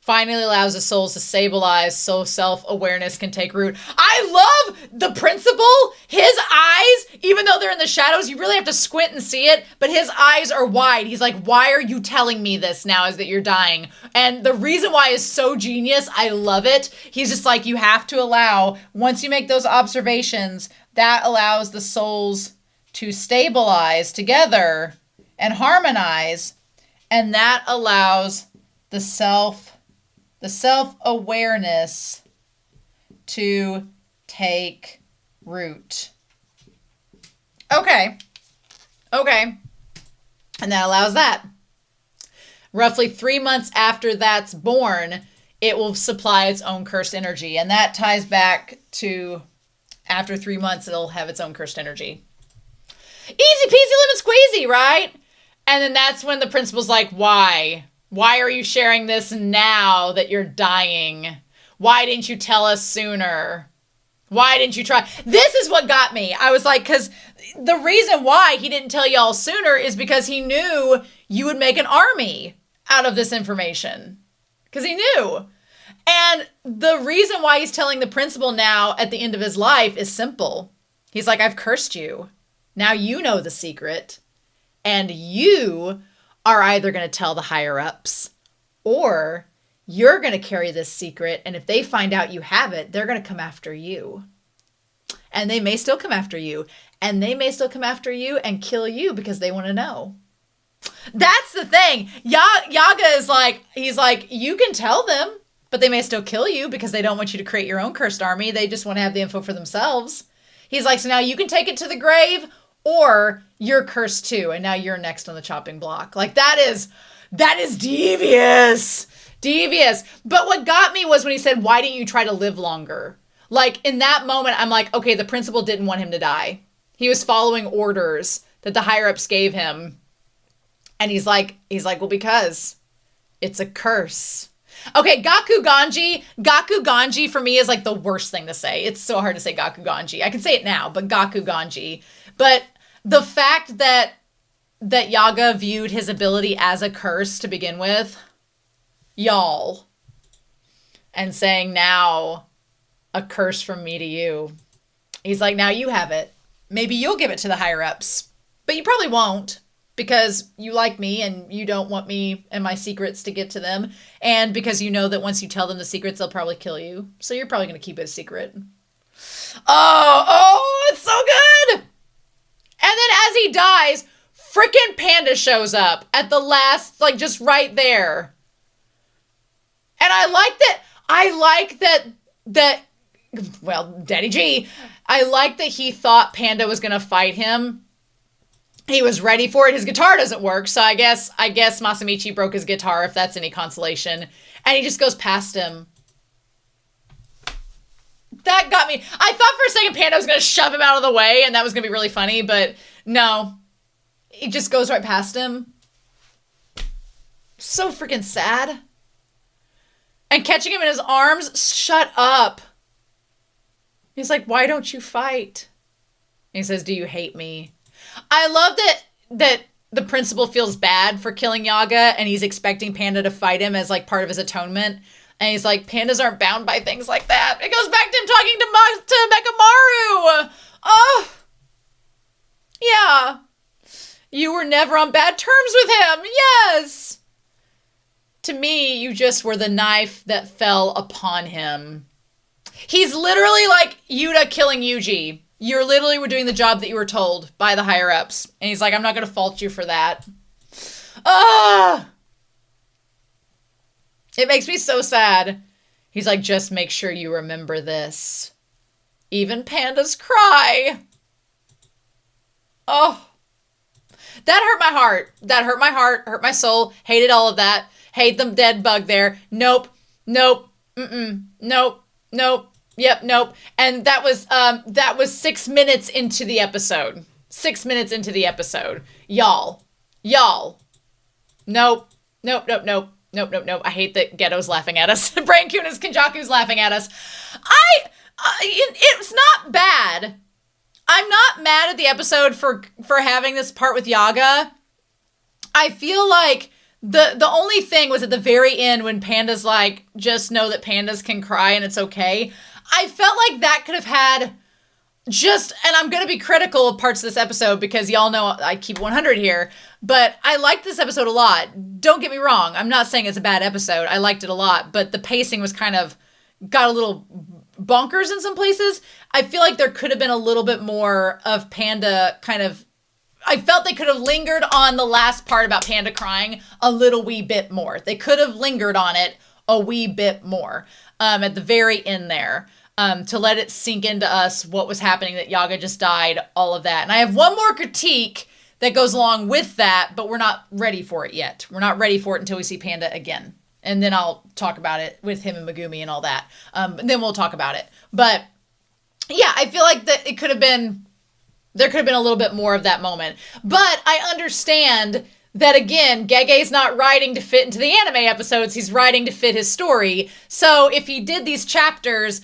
S1: finally allows the souls to stabilize so self-awareness can take root. I love the principle. His eyes, even though they're in the shadows, you really have to squint and see it, but his eyes are wide. He's like, why are you telling me this now is that you're dying? And the reason why is so genius. I love it. He's just like, you have to allow, once you make those observations, that allows the souls to stabilize together and harmonize, and that allows the self-awareness to take root. Okay. And that allows that. Roughly 3 months after that's born, it will supply its own cursed energy. And that ties back to after 3 months, it'll have its own cursed energy. Easy peasy lemon squeezy, right? And then that's when the principal's like, why? Why are you sharing this now that you're dying? Why didn't you tell us sooner? Why didn't you try? This is what got me. I was like, because the reason why he didn't tell y'all sooner is because he knew you would make an army out of this information. Because he knew. And the reason why he's telling the principal now at the end of his life is simple. He's like, I've cursed you. Now you know the secret. And you are either going to tell the higher ups or you're going to carry this secret. And if they find out you have it, they're going to come after you. And they may still come after you. And they may still come after you and kill you because they want to know. That's the thing. Yaga is like, he's like, you can tell them, but they may still kill you because they don't want you to create your own cursed army. They just want to have the info for themselves. He's like, so now you can take it to the grave or you're cursed too. And now you're next on the chopping block. Like that is devious. Devious. But what got me was when he said, why didn't you try to live longer? Like in that moment, I'm like, okay, the principal didn't want him to die. He was following orders that the higher ups gave him. And he's like, well, because it's a curse. Okay, Gaku Ganji. Gaku Ganji for me is like the worst thing to say. It's so hard to say Gaku Ganji. I can say it now, but Gaku Ganji. But the fact that Yaga viewed his ability as a curse to begin with, y'all, and saying now a curse from me to you. He's like, now you have it. Maybe you'll give it to the higher ups, but you probably won't because you like me and you don't want me and my secrets to get to them. And because you know that once you tell them the secrets, they'll probably kill you. So you're probably going to keep it a secret. Oh, it's so good. And then as he dies, frickin' Panda shows up at the last, like just right there. And I like that, well, Daddy G, I like that he thought Panda was going to fight him. He was ready for it. His guitar doesn't work. So I guess Masamichi broke his guitar, if that's any consolation. And he just goes past him. that got me. I thought for a second Panda was going to shove him out of the way, and that was going to be really funny, but no. He just goes right past him. So freaking sad. And catching him in his arms, shut up. He's like, why don't you fight? And he says, do you hate me? I love that the principal feels bad for killing Yaga, and he's expecting Panda to fight him as like part of his atonement. And he's like, pandas aren't bound by things like that. It goes back to him talking to Mekamaru. Oh, yeah. You were never on bad terms with him. Yes. To me, you just were the knife that fell upon him. He's literally like Yuta killing Yuuji. You literally were doing the job that you were told by the higher-ups. And he's like, I'm not going to fault you for that. It makes me so sad. He's like, just make sure you remember this. Even pandas cry. Oh. That hurt my heart. That hurt my heart, hurt my soul. Hated all of that. Hate the dead bug there. Nope. Nope. Mm-mm. Nope. Nope. Yep, nope. And that was 6 minutes into the episode. 6 minutes into the episode. Y'all. Nope. Nope, nope, nope. Nope, nope, nope. I hate that Ghetto's laughing at us. Brain Kuna's Kenjaku's laughing at us. It's not bad. I'm not mad at the episode for having this part with Yaga. I feel like the only thing was at the very end when Panda's like, just know that pandas can cry and it's okay. I felt like that could have had and I'm going to be critical of parts of this episode because y'all know I keep 100 here, but I liked this episode a lot. Don't get me wrong. I'm not saying it's a bad episode. I liked it a lot, but the pacing was kind of got a little bonkers in some places. I feel like there could have been a little bit more of Panda kind of, I felt they could have lingered on the last part about Panda crying a little wee bit more. They could have lingered on it a wee bit more at the very end there. To let it sink into us what was happening, that Yaga just died, all of that. And I have one more critique that goes along with that, but we're not ready for it yet. We're not ready for it until we see Panda again. And then I'll talk about it with him and Megumi and all that. And then we'll talk about it. But yeah, I feel like that there could have been a little bit more of that moment. But I understand that, again, Gege's not writing to fit into the anime episodes. He's writing to fit his story. So if he did these chapters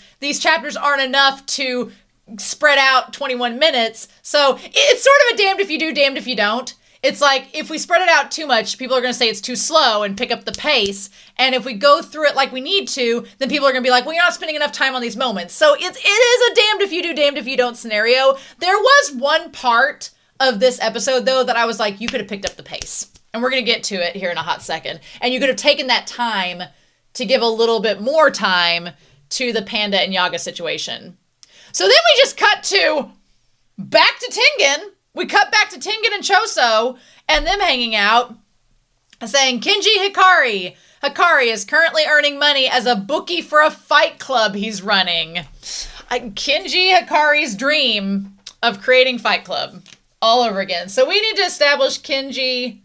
S1: aren't enough to spread out 21 minutes. So it's sort of a damned if you do, damned if you don't. It's like, if we spread it out too much, people are going to say it's too slow and pick up the pace. And if we go through it like we need to, then people are going to be like, well, you're not spending enough time on these moments. So it is a damned if you do, damned if you don't scenario. There was one part of this episode, though, that I was like, you could have picked up the pace. And we're going to get to it here in a hot second. And you could have taken that time to give a little bit more time to the Panda and Yaga situation. So then we just cut to back to Tengen. We cut back to Tengen and Choso and them hanging out, saying Kenji Hikari. Hikari is currently earning money as a bookie for a fight club he's running. Kenji Hikari's dream of creating Fight Club all over again. So we need to establish Kenji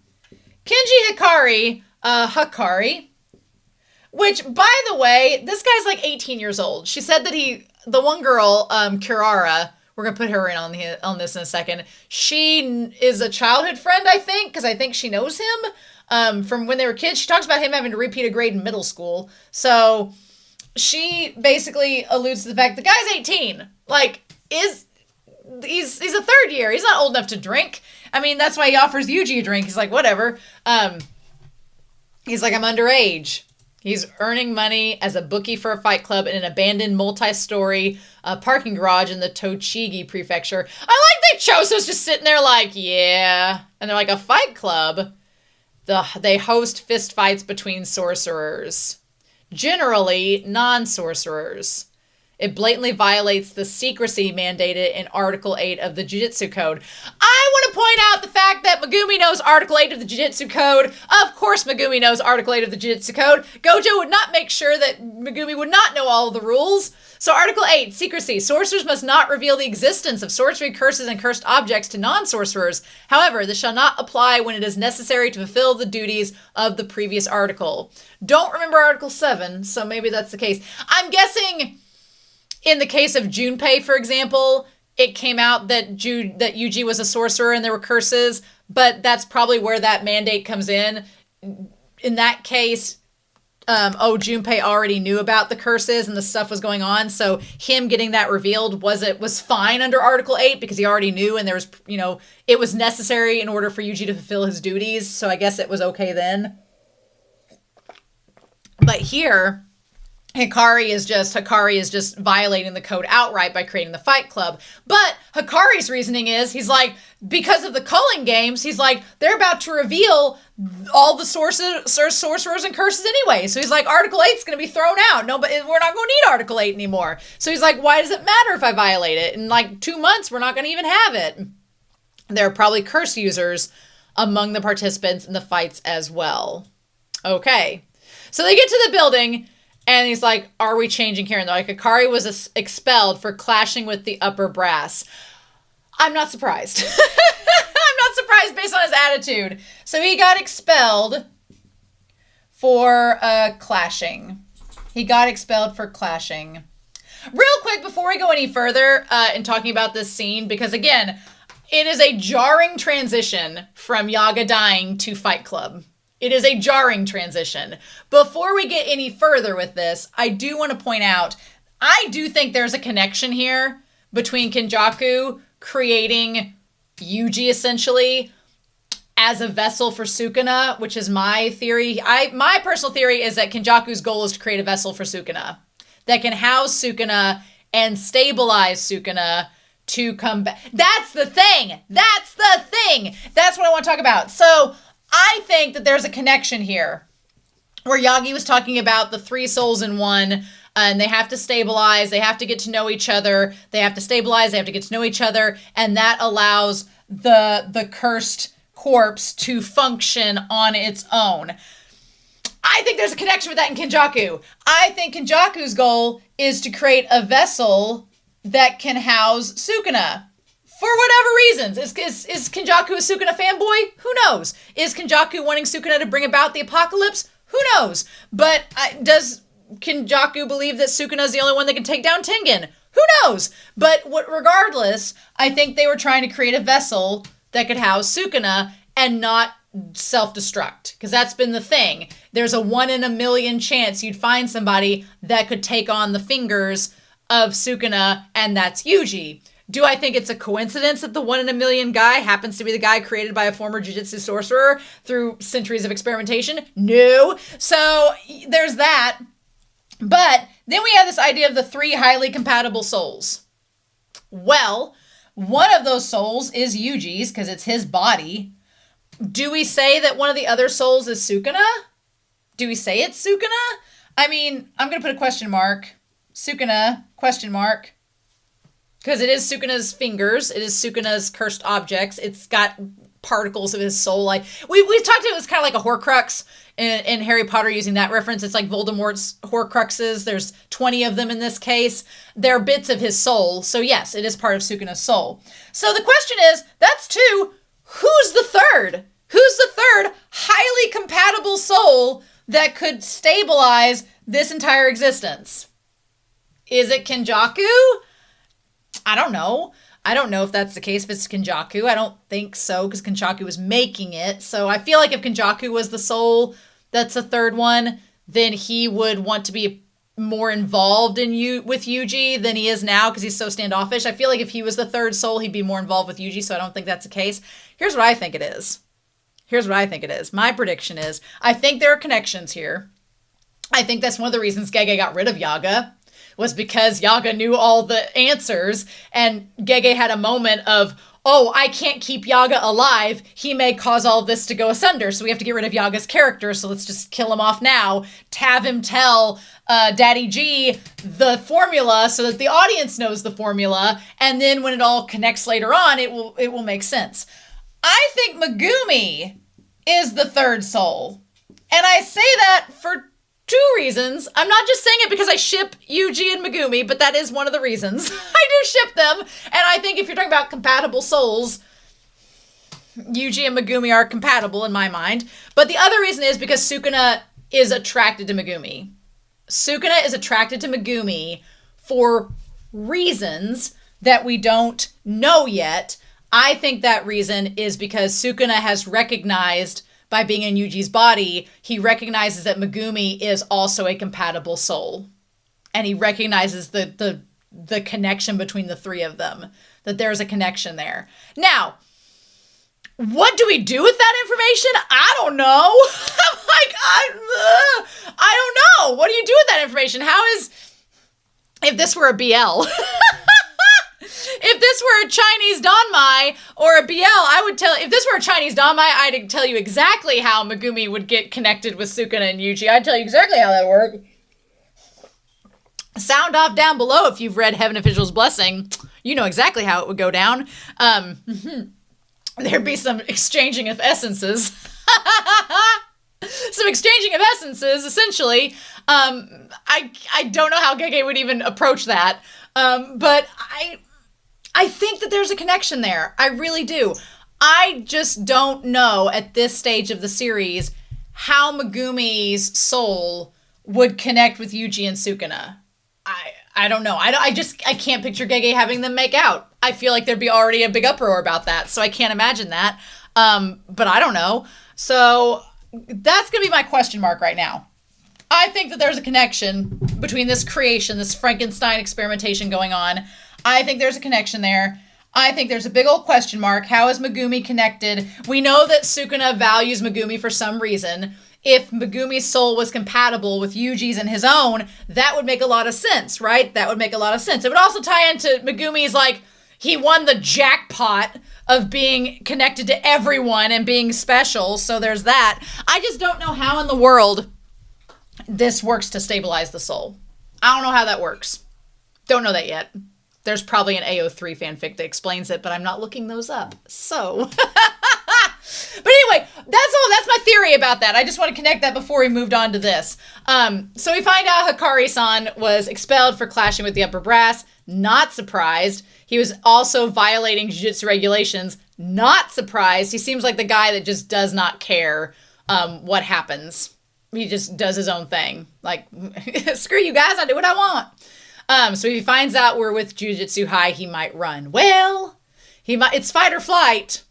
S1: Hikari, Hikari, which, by the way, this guy's like 18 years old. She said that the one girl, Kirara, we're going to put her in on this in a second. She is a childhood friend, I think, because I think she knows him from when they were kids. She talks about him having to repeat a grade in middle school. So she basically alludes to the fact the guy's 18. Like, he's a third year. He's not old enough to drink. I mean, that's why he offers Yuuji a drink. He's like, whatever. He's like, I'm underage. He's earning money as a bookie for a fight club in an abandoned multi-story parking garage in the Tochigi prefecture. I like that Choso's just sitting there like, yeah. And they're like, a fight club? They host fist fights between sorcerers. Generally, non-sorcerers. It blatantly violates the secrecy mandated in Article 8 of the Jujutsu Code. I want to point out the fact that Megumi knows Article 8 of the Jujutsu Code. Of course Megumi knows Article 8 of the Jujutsu Code. Gojo would not make sure that Megumi would not know all of the rules. So Article 8, secrecy. Sorcerers must not reveal the existence of sorcery, curses, and cursed objects to non-sorcerers. However, this shall not apply when it is necessary to fulfill the duties of the previous article. Don't remember Article 7, so maybe that's the case. I'm guessing In the case of Junpei, for example, it came out that Yuuji was a sorcerer and there were curses, but that's probably where that mandate comes in. In that case, Junpei already knew about the curses and the stuff was going on, so him getting that revealed was fine under Article 8 because he already knew, and there was, it was necessary in order for Yuuji to fulfill his duties, so I guess it was okay then. But here, Hikari is just violating the code outright by creating the Fight Club. But Hikari's reasoning is, he's like, because of the culling games, he's like, they're about to reveal all the sorcerers and curses anyway. So he's like, Article 8's going to be thrown out. No, but we're not going to need Article 8 anymore. So he's like, why does it matter if I violate it? In like 2 months, we're not going to even have it. There are probably curse users among the participants in the fights as well. Okay. So they get to the building, and he's like, are we changing here? And they're like, Hikari was expelled for clashing with the upper brass. I'm not surprised. I'm not surprised based on his attitude. So he got expelled for clashing. He got expelled for clashing. Real quick, before we go any further in talking about this scene, because again, it is a jarring transition from Yaga dying to Fight Club. It is a jarring transition. Before we get any further with this, I do want to point out, I do think there's a connection here between Kenjaku creating Yuuji essentially as a vessel for Sukuna, which is my theory. My personal theory is that Kenjaku's goal is to create a vessel for Sukuna that can house Sukuna and stabilize Sukuna to come back. That's the thing. That's the thing. That's what I want to talk about. So I think that there's a connection here where Yagi was talking about the 3 souls in one, and they have to stabilize, they have to get to know each other, they have to stabilize, they have to get to know each other, and that allows the cursed corpse to function on its own. I think there's a connection with that in Kenjaku. I think Kenjaku's goal is to create a vessel that can house Sukuna. For whatever reasons. Is Kenjaku a Sukuna fanboy? Who knows? Is Kenjaku wanting Sukuna to bring about the apocalypse? Who knows? But does Kenjaku believe that Sukuna is the only one that can take down Tengen? Who knows? But regardless, I think they were trying to create a vessel that could house Sukuna and not self-destruct. Because that's been the thing. There's a 1 in a million chance you'd find somebody that could take on the fingers of Sukuna, and that's Yuuji. Do I think it's a coincidence that the 1 in a million guy happens to be the guy created by a former Jujutsu sorcerer through centuries of experimentation? No. So there's that. But then we have this idea of the 3 highly compatible souls. Well, one of those souls is Yuuji's because it's his body. Do we say that one of the other souls is Sukuna? Do we say it's Sukuna? I mean, I'm going to put a question mark. Sukuna, question mark. Because it is Sukuna's fingers. It is Sukuna's cursed objects. It's got particles of his soul. Like we've talked about it as kind of like a Horcrux in Harry Potter, using that reference. It's like Voldemort's Horcruxes. There's 20 of them in this case. They're bits of his soul. So yes, it is part of Sukuna's soul. So the question is, that's 2. Who's the third? Who's the third highly compatible soul that could stabilize this entire existence? Is it Kenjaku? I don't know. I don't know if that's the case, if it's Kenjaku. I don't think so, because Kenjaku was making it. So I feel like if Kenjaku was the soul that's the third one, then he would want to be more involved with Yuuji than he is now, because he's so standoffish. I feel like if he was the third soul, he'd be more involved with Yuuji, so I don't think that's the case. Here's what I think it is. My prediction is, I think there are connections here. I think that's one of the reasons GEGE got rid of Yaga, was because Yaga knew all the answers, and GEGE had a moment of, oh, I can't keep Yaga alive. He may cause all of this to go asunder, so we have to get rid of Yaga's character, so let's just kill him off now. Have him tell Daddy G the formula so that the audience knows the formula, and then when it all connects later on, it will make sense. I think Megumi is the third soul, and I say that for 2 reasons. I'm not just saying it because I ship Yuuji and Megumi, but that is one of the reasons. I do ship them, and I think if you're talking about compatible souls, Yuuji and Megumi are compatible in my mind. But the other reason is because Sukuna is attracted to Megumi. Sukuna is attracted to Megumi for reasons that we don't know yet. I think that reason is because Sukuna has recognized, by being in Yuji's body, he recognizes that Megumi is also a compatible soul. And he recognizes the connection between the three of them, that there's a connection there. Now, what do we do with that information? I don't know. I'm like, I don't know. What do you do with that information? If this were a BL, if this were a Chinese Danmai or a BL, if this were a Chinese Danmai, I'd tell you exactly how Megumi would get connected with Sukuna and Yuji. I'd tell you exactly how that worked. Sound off down below if you've read Heaven Official's Blessing. You know exactly how it would go down. There'd be some exchanging of essences. Some exchanging of essences, essentially. I don't know how GEGE would even approach that. But I think that there's a connection there. I really do. I just don't know at this stage of the series how Megumi's soul would connect with Yuji and Sukuna. I don't know. I can't picture GEGE having them make out. I feel like there'd be already a big uproar about that, so I can't imagine that. But I don't know. So that's going to be my question mark right now. I think that there's a connection between this creation, this Frankenstein experimentation going on. I think there's a connection there. I think there's a big old question mark. How is Megumi connected? We know that Sukuna values Megumi for some reason. If Megumi's soul was compatible with Yuji's and his own, that would make a lot of sense, right? That would make a lot of sense. It would also tie into Megumi's, like, he won the jackpot of being connected to everyone and being special, so there's that. I just don't know how in the world this works to stabilize the soul. I don't know how that works. Don't know that yet. There's probably an AO3 fanfic that explains it, but I'm not looking those up. So, but anyway, that's my theory about that. I just want to connect that before we moved on to this. So we find out Hikari-san was expelled for clashing with the upper brass. Not surprised. He was also violating Jujutsu regulations. Not surprised. He seems like the guy that just does not care what happens. He just does his own thing. Like, screw you guys, I do what I want. So if he finds out we're with Jujutsu High, he might run. Well, it's fight or flight,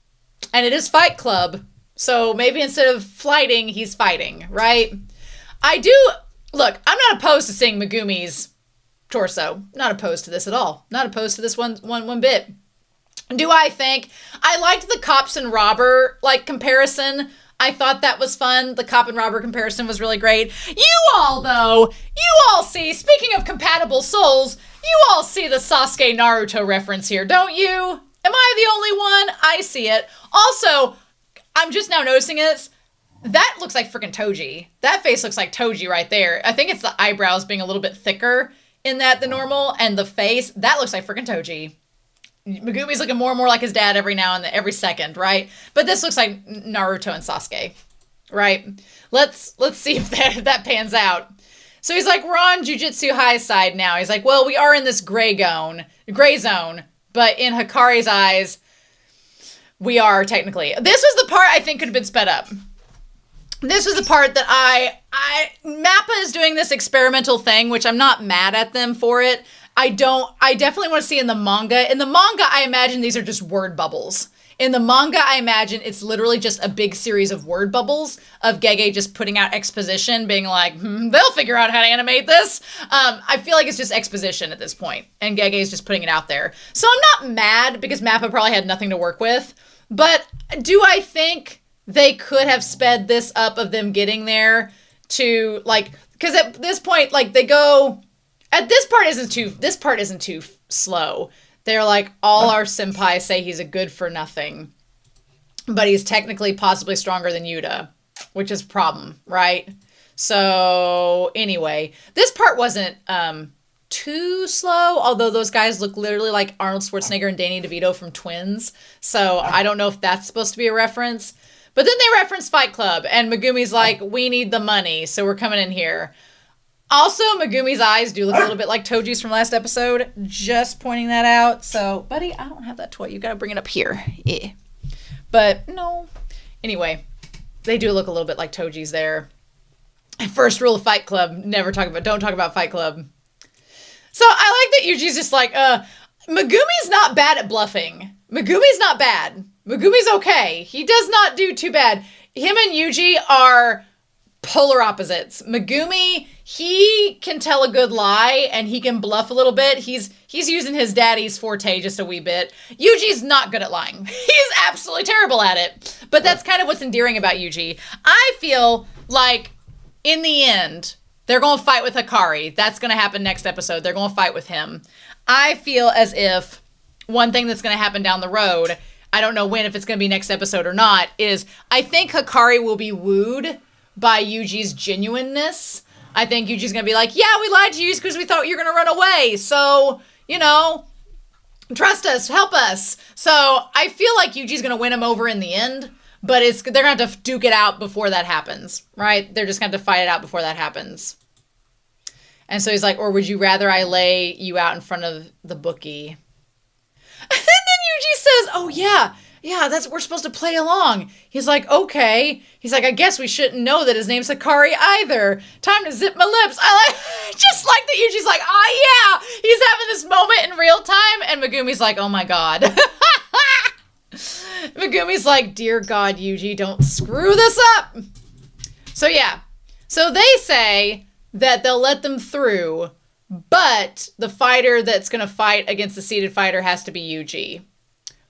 S1: and it is Fight Club. So maybe instead of flighting, he's fighting, right? Look, I'm not opposed to seeing Megumi's torso. Not opposed to this at all. Not opposed to this one bit. Do I think I liked the cops and robber comparison? I thought that was fun. The cop and robber comparison was really great. You all see, speaking of compatible souls, you all see the Sasuke Naruto reference here, don't you? Am I the only one? I see it. Also, I'm just now noticing it. That looks like freaking Toji. That face looks like Toji right there. I think it's the eyebrows being a little bit thicker in that than normal, and the face, that looks like freaking Toji. Megumi's looking more and more like his dad every second, right? But this looks like Naruto and Sasuke, right? Let's see if that pans out. So he's like, we're on Jujutsu High's side now. He's like, well, we are in this gray zone, but in Hikari's eyes, we are technically. This was the part I think could have been sped up. This was the part that Mappa is doing this experimental thing, which I'm not mad at them for it. I definitely want to see in the manga. In the manga, I imagine these are just word bubbles. In the manga, I imagine it's literally just a big series of word bubbles of GEGE just putting out exposition, being like, they'll figure out how to animate this. I feel like it's just exposition at this point, and GEGE is just putting it out there. So I'm not mad because Mappa probably had nothing to work with, but do I think they could have sped this up of them getting there to, because at this point, they go... This part isn't too slow. They're like, all our senpai say he's a good for nothing, but he's technically possibly stronger than Yuta, which is a problem, right? So anyway, this part wasn't too slow, although those guys look literally like Arnold Schwarzenegger and Danny DeVito from Twins. So I don't know if that's supposed to be a reference. But then they reference Fight Club, and Megumi's like, we need the money, so we're coming in here. Also, Megumi's eyes do look a little bit like Toji's from last episode. Just pointing that out. So, buddy, I don't have that toy. You gotta bring it up here. Yeah. But, no. Anyway, they do look a little bit like Toji's there. First rule of Fight Club, don't talk about Fight Club. So I like that Yuji's just like, Megumi's not bad at bluffing. Megumi's not bad. Megumi's okay. He does not do too bad. Him and Yuuji are polar opposites. Megumi, he can tell a good lie and he can bluff a little bit. He's using his daddy's forte just a wee bit. Yuji's not good at lying. He's absolutely terrible at it. But that's kind of what's endearing about Yuuji. I feel like in the end, they're going to fight with Hikari. That's going to happen next episode. They're going to fight with him. I feel as if one thing that's going to happen down the road, I don't know when, if it's going to be next episode or not, is I think Hikari will be wooed by Yuji's genuineness. I think Yuji's going to be like, yeah, we lied to you because we thought you were going to run away. So, trust us, help us. So I feel like Yuji's going to win him over in the end, but they're going to have to duke it out before that happens, right? They're just going to have to fight it out before that happens. And so he's like, or would you rather I lay you out in front of the bookie? And then Yuuji says, oh yeah, we're supposed to play along. He's like, okay. He's like, I guess we shouldn't know that his name's Hikari either. Time to zip my lips. I just like that Yuji's like, oh yeah. He's having this moment in real time. And Megumi's like, oh my God. Megumi's like, dear God, Yuuji, don't screw this up. So yeah. So they say that they'll let them through, but the fighter that's going to fight against the seated fighter has to be Yuuji.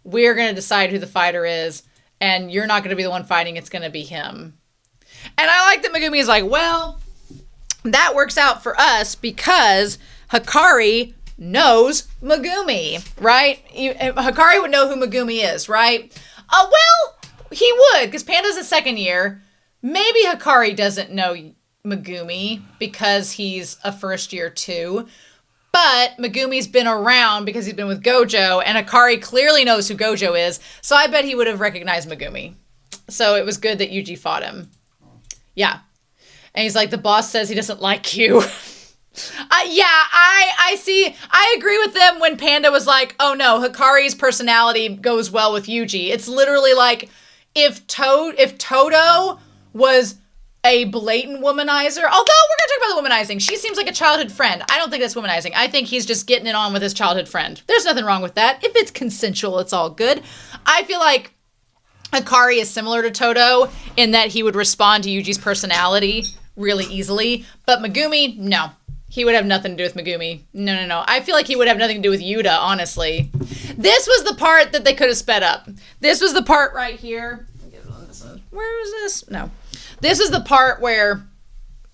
S1: We're going to decide who the fighter is, and you're not going to be the one fighting. It's going to be him. And I like that Megumi is like, well, that works out for us because Hikari knows Megumi, right? Hikari would know who Megumi is, right? Well, he would, because Panda's a second year. Maybe Hikari doesn't know Megumi because he's a first year too. But Megumi's been around because he's been with Gojo, and Hikari clearly knows who Gojo is, so I bet he would have recognized Megumi. So it was good that Yuuji fought him. Yeah. And he's like, the boss says he doesn't like you. I see. I agree with them when Panda was like, oh no, Hikari's personality goes well with Yuuji. It's literally like if Todo was a blatant womanizer, although we're going to talk about the womanizing. She seems like a childhood friend. I don't think that's womanizing. I think he's just getting it on with his childhood friend. There's nothing wrong with that. If it's consensual, it's all good. I feel like Hikari is similar to Todo in that he would respond to Yuji's personality really easily. But Megumi, no. He would have nothing to do with Megumi. No. I feel like he would have nothing to do with Yuta, honestly. This was the part that they could have sped up. This was the part right here. Where is this? No. This is the part where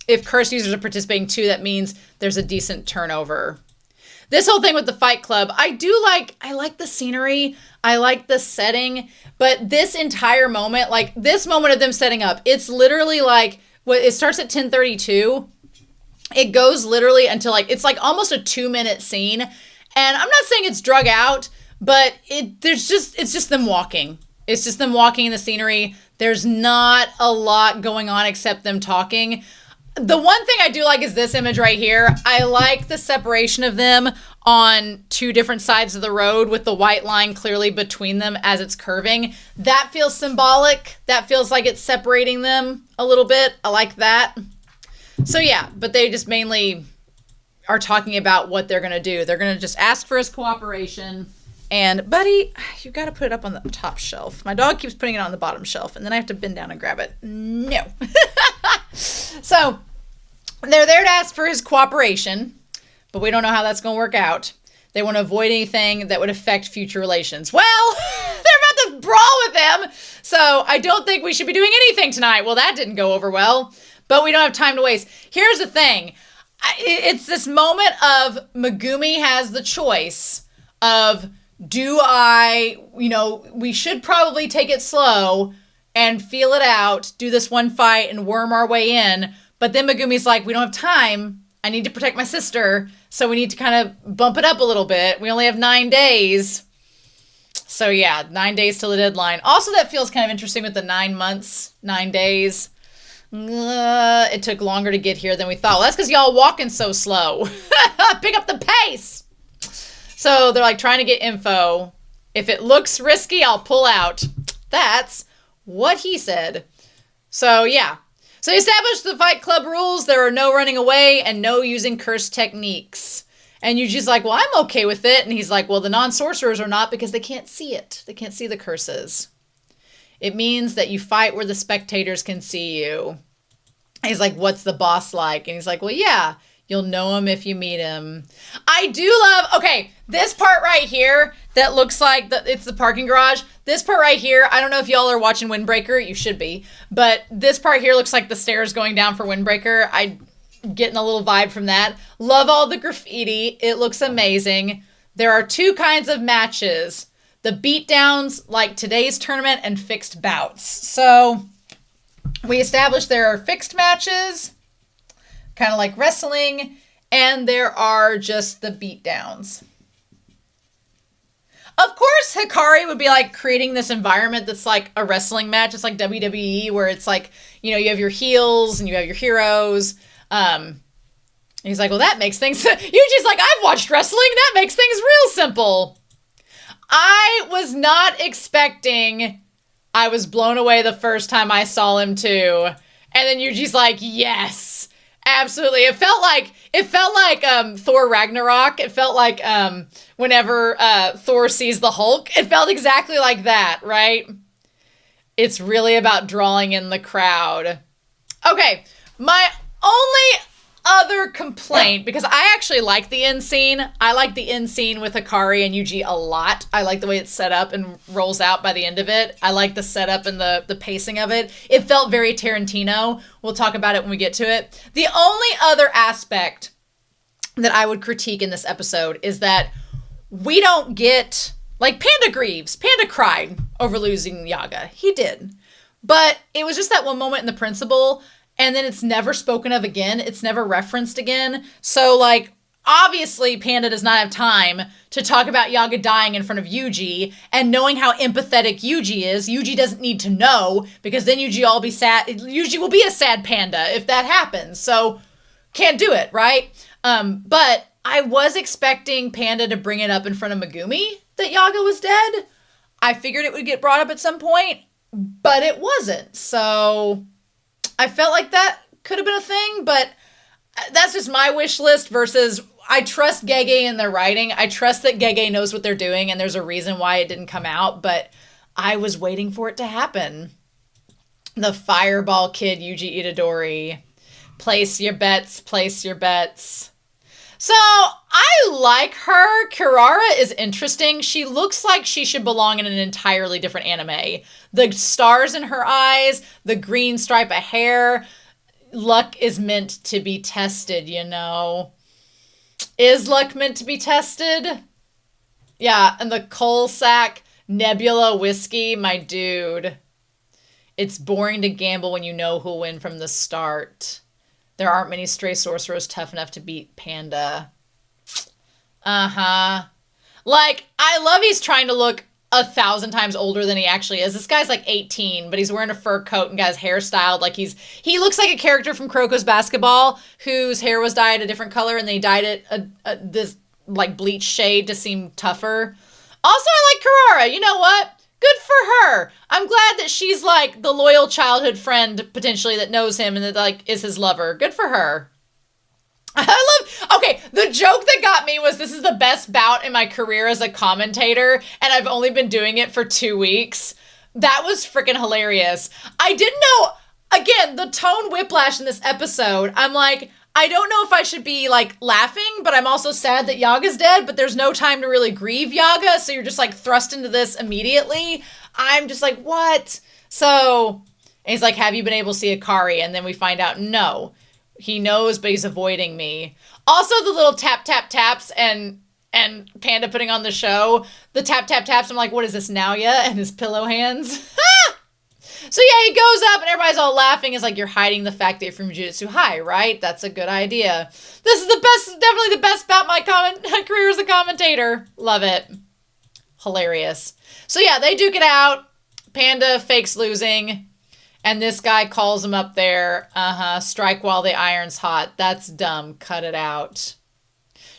S1: if cursed users are participating too, that means there's a decent turnover. This whole thing with the Fight Club, I like the scenery, I like the setting, but this entire moment, like this moment of them setting up, it's literally like, it starts at 10:32. It goes literally until it's like almost a 2-minute scene. And I'm not saying it's drug out, but it's just them walking. It's just them walking in the scenery. There's not a lot going on except them talking. The one thing I do like is this image right here. I like the separation of them on two different sides of the road with the white line clearly between them as it's curving. That feels symbolic. That feels like it's separating them a little bit. I like that. So yeah, but they just mainly are talking about what they're going to do. They're going to just ask for his cooperation. And, buddy, you got to put it up on the top shelf. My dog keeps putting it on the bottom shelf, and then I have to bend down and grab it. No. So, they're there to ask for his cooperation, but we don't know how that's going to work out. They want to avoid anything that would affect future relations. Well, they're about to brawl with them, so I don't think we should be doing anything tonight. Well, that didn't go over well, but we don't have time to waste. Here's the thing. It's this moment of Megumi has the choice of, we should probably take it slow and feel it out, do this one fight and worm our way in. But then Megumi's like, we don't have time. I need to protect my sister. So we need to kind of bump it up a little bit. We only have 9 days. So yeah, 9 days till the deadline. Also, that feels kind of interesting with the 9 months, 9 days. It took longer to get here than we thought. Well, that's because y'all walking so slow. Pick up the pace. So they're like trying to get info. If it looks risky, I'll pull out. That's what he said. So yeah. So he established the Fight Club rules. There are no running away and no using cursed techniques. And Yuji's like, well, I'm okay with it. And he's like, well, the non-sorcerers are not because they can't see it. They can't see the curses. It means that you fight where the spectators can see you. And he's like, what's the boss like? And he's like, well, yeah, you'll know him if you meet him. I do love, okay, this part right here that looks like it's the parking garage. This part right here, I don't know if y'all are watching Windbreaker. You should be. But this part here looks like the stairs going down for Windbreaker. I'm getting a little vibe from that. Love all the graffiti. It looks amazing. There are two kinds of matches. The beatdowns, like today's tournament, and fixed bouts. So we established there are fixed matches, kind of like wrestling, and there are just the beatdowns. Of course, Hikari would be like creating this environment that's like a wrestling match. It's like WWE, where it's like, you know, you have your heels and you have your heroes. He's like, well, that makes things... Yuji's like, I've watched wrestling. That makes things real simple. I was not expecting... I was blown away the first time I saw him too. And then Yuji's like, yes, absolutely. It felt like Thor Ragnarok. It felt like whenever Thor sees the Hulk. It felt exactly like that, right? It's really about drawing in the crowd. Okay, my only other complaint, because I actually like the end scene. I like the end scene with Hikari and Yuji a lot. I like the way it's set up and rolls out by the end of it. I like the setup and the pacing of it. It felt very Tarantino. We'll talk about it when we get to it. The only other aspect that I would critique in this episode is that we don't get, like, Panda grieves. Panda cried over losing Yaga. He did. But it was just that one moment in the principal, and then it's never spoken of again. It's never referenced again. So, like, obviously Panda does not have time to talk about Yaga dying in front of Yuji, and knowing how empathetic Yuji is, Yuji doesn't need to know, because then Yuji will be sad. Yuji will be a sad panda if that happens. So, can't do it, right? But I was expecting Panda to bring it up in front of Megumi that Yaga was dead. I figured it would get brought up at some point, but it wasn't. So I felt like that could have been a thing, but that's just my wish list versus I trust GEGE in their writing. I trust that GEGE knows what they're doing and there's a reason why it didn't come out, but I was waiting for it to happen. The Fireball Kid Yuji Itadori. Place your bets, place your bets. So, I like her. Kirara is interesting. She looks like she should belong in an entirely different anime. The stars in her eyes, the green stripe of hair. Luck is meant to be tested, you know. Is luck meant to be tested? Yeah, and the coal sack Nebula whiskey, my dude. It's boring to gamble when you know who'll win from the start. There aren't many stray sorcerers tough enough to beat Panda. Uh-huh. Like, I love he's trying to look 1,000 times older than he actually is. This guy's like 18, but he's wearing a fur coat and got his hair styled like he looks like a character from Kuroko's Basketball whose hair was dyed a different color and they dyed it this like bleach shade to seem tougher. Also, I like Kirara. You know what? Good for her. I'm glad that she's like the loyal childhood friend potentially that knows him and that like is his lover. Good for her. Okay, the joke that got me was this is the best bout in my career as a commentator and I've only been doing it for 2 weeks. That was freaking hilarious. I didn't know, again, the tone Whiplash in this episode. I'm like, I don't know if I should be like laughing, but I'm also sad that Yaga's dead, but there's no time to really grieve Yaga, so you're just like thrust into this immediately. I'm just like, what? So, and he's like, have you been able to see Hikari? And then we find out, no. He knows, but he's avoiding me. Also, the little tap, tap, taps and Panda putting on the show. The tap, tap, taps, I'm like, what is this, Naoya? And his pillow hands. So yeah, he goes up and everybody's all laughing. It's like, you're hiding the fact that you're from Jujutsu High, right? That's a good idea. This is the best, definitely the best about my career as a commentator. Love it. Hilarious. So yeah, they duke it out. Panda fakes losing. And this guy calls him up there. Strike while the iron's hot. That's dumb. Cut it out.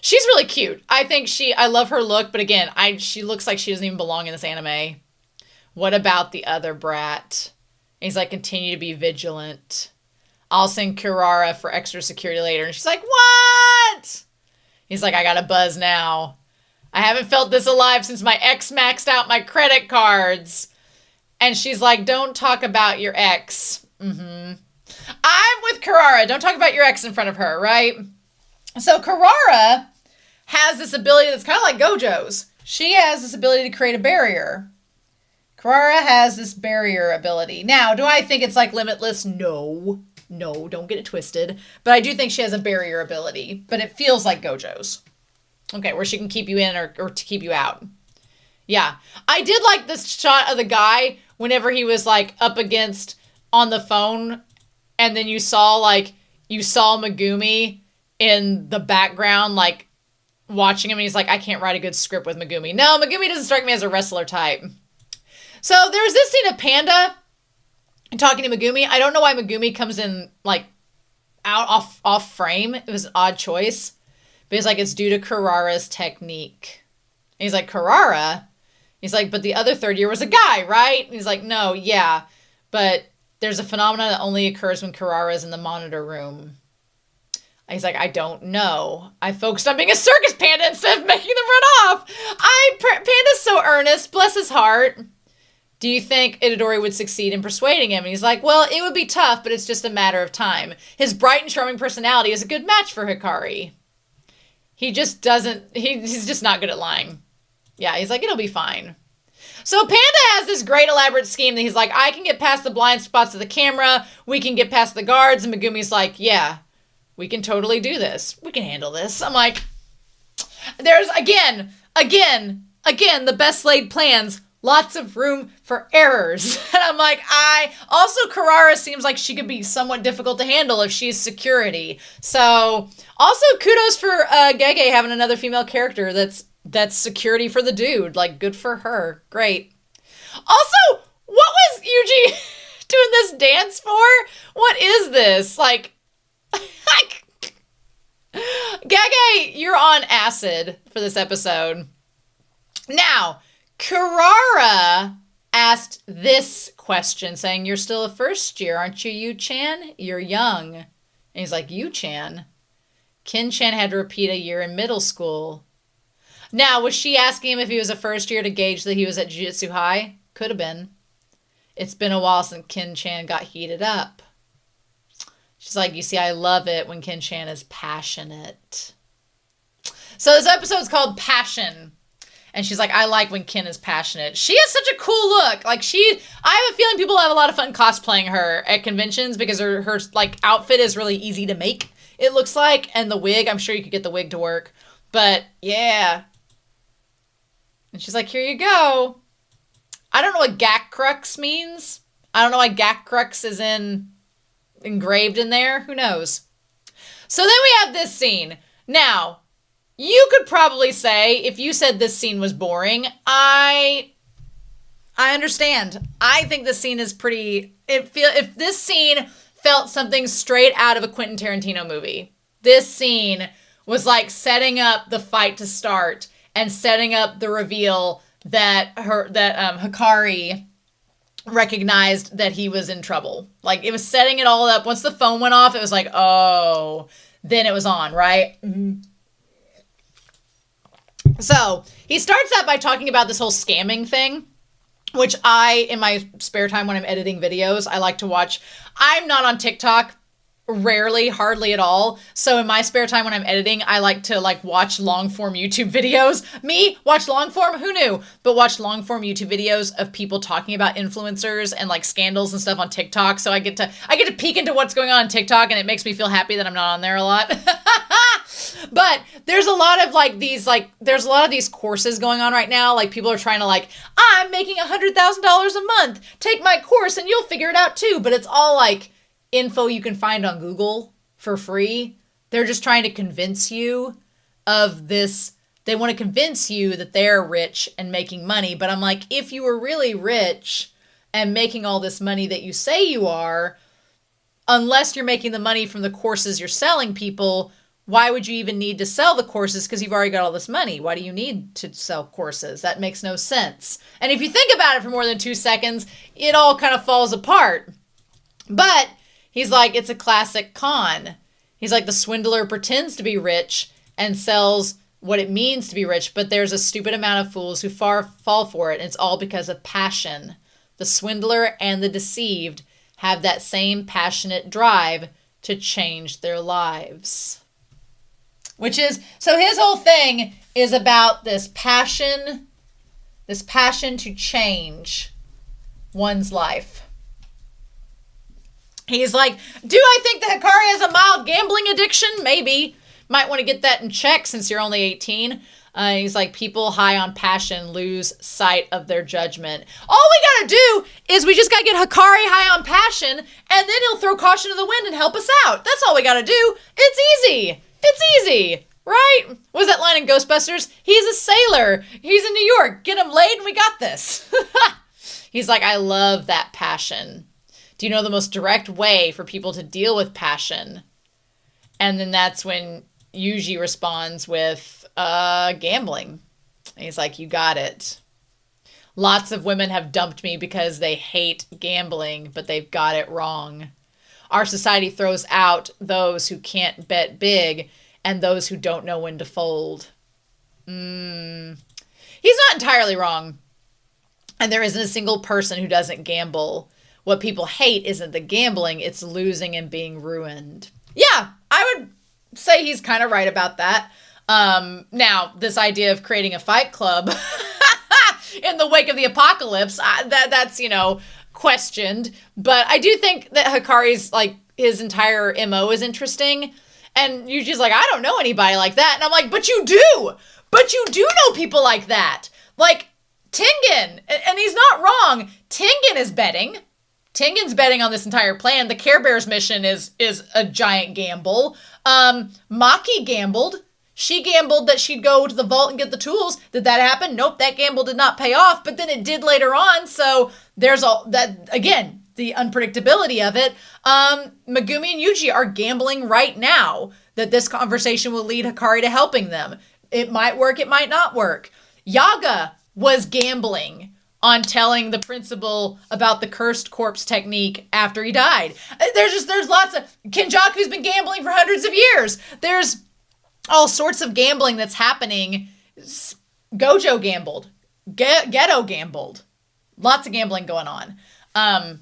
S1: She's really cute. I love her look, but again, she looks like she doesn't even belong in this anime. What about the other brat? And he's like, continue to be vigilant. I'll send Kirara for extra security later. And she's like, what? He's like, I got a buzz now. I haven't felt this alive since my ex maxed out my credit cards. And she's like, don't talk about your ex. I'm with Kirara. Don't talk about your ex in front of her, right? So Kirara has this ability that's kind of like Gojo's. She has this ability to create a barrier. Kirara has this barrier ability. Now, do I think it's like limitless? No, don't get it twisted. But I do think she has a barrier ability. But it feels like Gojo's. Okay, where she can keep you in or to keep you out. Yeah. I did like this shot of the guy whenever he was like up against on the phone. And then you saw Megumi in the background, like watching him. And he's like, I can't write a good script with Megumi. No, Megumi doesn't strike me as a wrestler type. So there's this scene of Panda talking to Megumi. I don't know why Megumi comes in like off frame. It was an odd choice. But he's like, it's due to Kirara's technique. And he's like, Kirara? He's like, but the other third year was a guy, right? And he's like, no, yeah. But there's a phenomenon that only occurs when Kirara is in the monitor room. He's like, I don't know. I focused on being a circus panda instead of making them run off. Panda's so earnest. Bless his heart. Do you think Itadori would succeed in persuading him? And he's like, well, it would be tough, but it's just a matter of time. His bright and charming personality is a good match for Hikari. He just doesn't, he's just not good at lying. Yeah, he's like, it'll be fine. So Panda has this great elaborate scheme that he's like, I can get past the blind spots of the camera. We can get past the guards. And Megumi's like, yeah, we can totally do this. We can handle this. I'm like, there's again, the best laid plans. Lots of room for errors. And I'm like, also Kirara seems like she could be somewhat difficult to handle if she's security. So also kudos for GEGE having another female character that's security for the dude. Like, good for her. Great. Also, what was Yuuji doing this dance for? What is this? Like GEGE, you're on acid for this episode. Now, Kirara asked this question, saying, you're still a first year, aren't you, Yu-chan? You're young. And he's like, Yu-chan? Kin-chan had to repeat a year in middle school. Now, was she asking him if he was a first year to gauge that he was at Jujutsu High? Could have been. It's been a while since Kin-chan got heated up. She's like, you see, I love it when Kin-chan is passionate. So this episode's called Passion. And she's like, I like when Kin is passionate. She has such a cool look. Like I have a feeling people have a lot of fun cosplaying her at conventions because her like outfit is really easy to make, it looks like. And the wig, I'm sure you could get the wig to work. But yeah. And she's like, here you go. I don't know what Gakrux means. I don't know why Gakrux is engraved in there. Who knows? So then we have this scene. Now, you could probably say, if you said this scene was boring, I understand. I think this scene is pretty, if this scene felt something straight out of a Quentin Tarantino movie. This scene was like setting up the fight to start and setting up the reveal that Hikari recognized that he was in trouble. Like, it was setting it all up. Once the phone went off, it was like, oh, then it was on, right? Mm-hmm. So he starts out by talking about this whole scamming thing, which in my spare time when I'm editing videos, I like to watch. I'm not on TikTok, rarely, hardly at all. So in my spare time when I'm editing, I like to watch long form YouTube videos. Watch long form? Who knew? But watch long form YouTube videos of people talking about influencers and like scandals and stuff on TikTok. So I get to peek into what's going on TikTok, and it makes me feel happy that I'm not on there a lot. But there's a lot of these courses going on right now. Like, people are trying to I'm making $100,000 a month. Take my course and you'll figure it out too. But it's all like info you can find on Google for free. They're just trying to convince you of this. They want to convince you that they're rich and making money. But I'm like, if you were really rich and making all this money that you say you are, unless you're making the money from the courses you're selling people, why would you even need to sell the courses? Because you've already got all this money. Why do you need to sell courses? That makes no sense. And if you think about it for more than 2 seconds, it all kind of falls apart. But he's like, it's a classic con. He's like, the swindler pretends to be rich and sells what it means to be rich, but there's a stupid amount of fools who fall for it, and it's all because of passion. The swindler and the deceived have that same passionate drive to change their lives. So his whole thing is about this passion to change one's life. He's like, do I think that Hikari has a mild gambling addiction? Maybe. Might want to get that in check since you're only 18. He's like, people high on passion lose sight of their judgment. All we gotta do is we just gotta get Hikari high on passion, and then he'll throw caution to the wind and help us out. That's all we gotta do. It's easy. It's easy, right? What was that line in Ghostbusters? He's a sailor. He's in New York. Get him laid and we got this. He's like, I love that passion. Do you know the most direct way for people to deal with passion? And then that's when Yuuji responds with gambling. And he's like, you got it. Lots of women have dumped me because they hate gambling, but they've got it wrong. Our society throws out those who can't bet big and those who don't know when to fold. He's not entirely wrong. And there isn't a single person who doesn't gamble. What people hate isn't the gambling, it's losing and being ruined. Yeah, I would say he's kind of right about that. Now, this idea of creating a fight club in the wake of the apocalypse, that's, questioned. But I do think that Hikari's, his entire MO is interesting. And Yuji's like, I don't know anybody like that. And I'm like, but you do! But you do know people like that! Like, Tengen! And he's not wrong. Tengen is betting. Tengen's betting on this entire plan. The Care Bears mission is a giant gamble. Maki gambled. She gambled that she'd go to the vault and get the tools. Did that happen? Nope, that gamble did not pay off, but then it did later on. So there's all that, again, the unpredictability of it. Megumi and Yuuji are gambling right now that this conversation will lead Hikari to helping them. It might work, it might not work. Yaga was gambling on telling the principal about the cursed corpse technique after he died. There's lots of... Kenjaku's been gambling for hundreds of years. There's all sorts of gambling that's happening. Gojo gambled. Ghetto gambled. Lots of gambling going on. I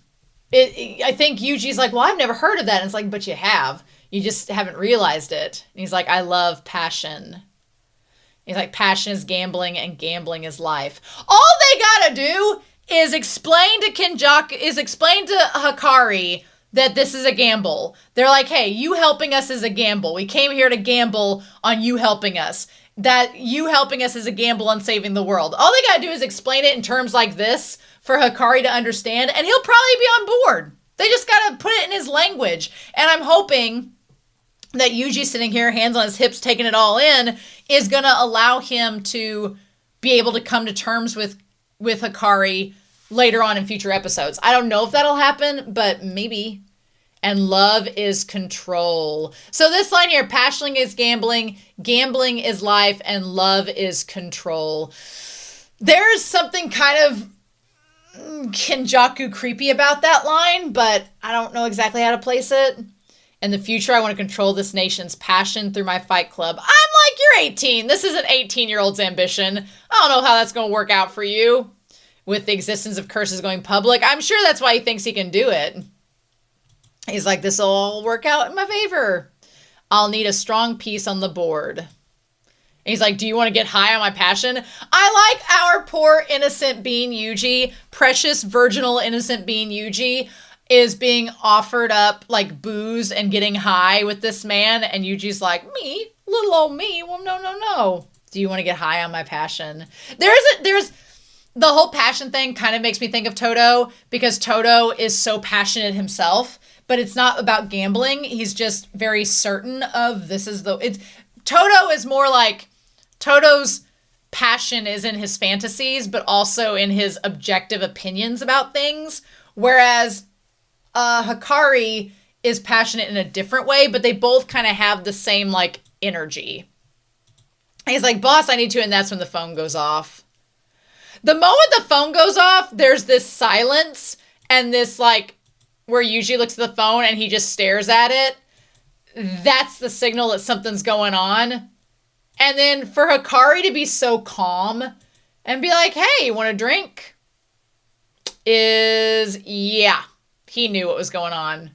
S1: think Yuji's like, well, I've never heard of that. And it's like, but you have. You just haven't realized it. And he's like, I love passion. He's like, passion is gambling and gambling is life. All they gotta do is explain to Hikari that this is a gamble. They're like, hey, you helping us is a gamble. We came here to gamble on you helping us. That you helping us is a gamble on saving the world. All they gotta do is explain it in terms like this for Hikari to understand, and he'll probably be on board. They just gotta put it in his language. And I'm hoping that Yuuji sitting here, hands on his hips, taking it all in, is going to allow him to be able to come to terms with Hikari later on in future episodes. I don't know if that'll happen, but maybe. And love is control. So this line here, passion is gambling, gambling is life, and love is control. There's something kind of Kenjaku creepy about that line, but I don't know exactly how to place it. In the future, I want to control this nation's passion through my fight club. I'm like, you're 18. This is an 18-year-old's ambition. I don't know how that's going to work out for you. With the existence of curses going public, I'm sure that's why he thinks he can do it. He's like, this will all work out in my favor. I'll need a strong piece on the board. And he's like, do you want to get high on my passion? I like our poor innocent being Yuuji, precious, virginal, innocent being Yuuji, is being offered up like booze and getting high with this man, and Yuji's like, me? Little old me? Well, no. Do you want to get high on my passion? There's the whole passion thing kind of makes me think of Todo, because Todo is so passionate himself, but it's not about gambling. He's just very certain of Todo is more like, Todo's passion is in his fantasies, but also in his objective opinions about things, whereas Hikari is passionate in a different way, but they both kind of have the same, energy. He's like, boss, I need to, and that's when the phone goes off. The moment the phone goes off, there's this silence, and this, where Yuuji looks at the phone and he just stares at it. That's the signal that something's going on. And then for Hikari to be so calm and be like, hey, you want a drink? Yeah, he knew what was going on.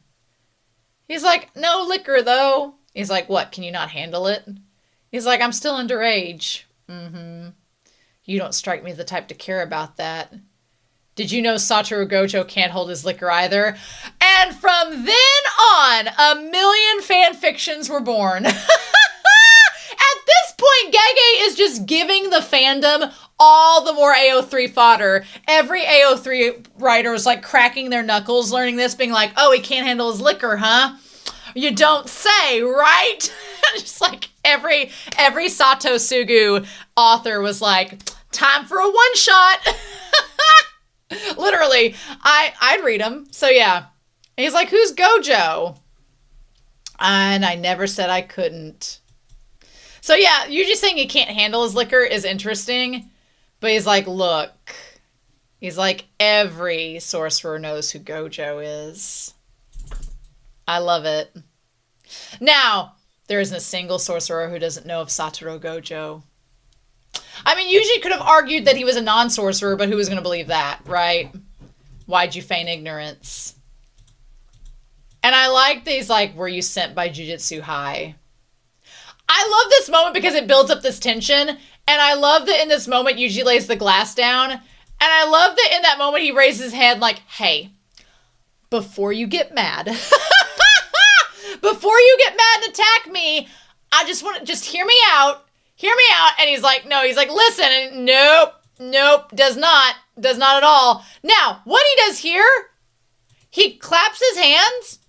S1: He's like, no liquor, though. He's like, what, can you not handle it? He's like, I'm still underage. You don't strike me as the type to care about that. Did you know Satoru Gojo can't hold his liquor either? And from then on, a million fan fictions were born. At this point, GEGE is just giving the fandom all the more AO3 fodder. Every AO3 writer is like cracking their knuckles learning this, being like, oh, he can't handle his liquor, huh? You don't say, right? Just like every Sato Sugu author was like, time for a one-shot. Literally, I'd read them. So yeah. And he's like, who's Gojo? And I never said I couldn't. So yeah, Yuuji saying he can't handle his liquor is interesting. But he's like, look. He's like, every sorcerer knows who Gojo is. I love it. Now, there isn't a single sorcerer who doesn't know of Satoru Gojo. I mean, Yuuji could have argued that he was a non-sorcerer, but who was going to believe that, right? Why'd you feign ignorance? And I like these, like, were you sent by Jujutsu High? I love this moment because it builds up this tension, and I love that in this moment, Yuuji lays the glass down, and I love that in that moment, he raises his hand like, hey, before you get mad, before you get mad and attack me, I just want to, just hear me out. Hear me out. And he's like, no, he's like, listen. And nope, does not at all. Now, what he does here, he claps his hands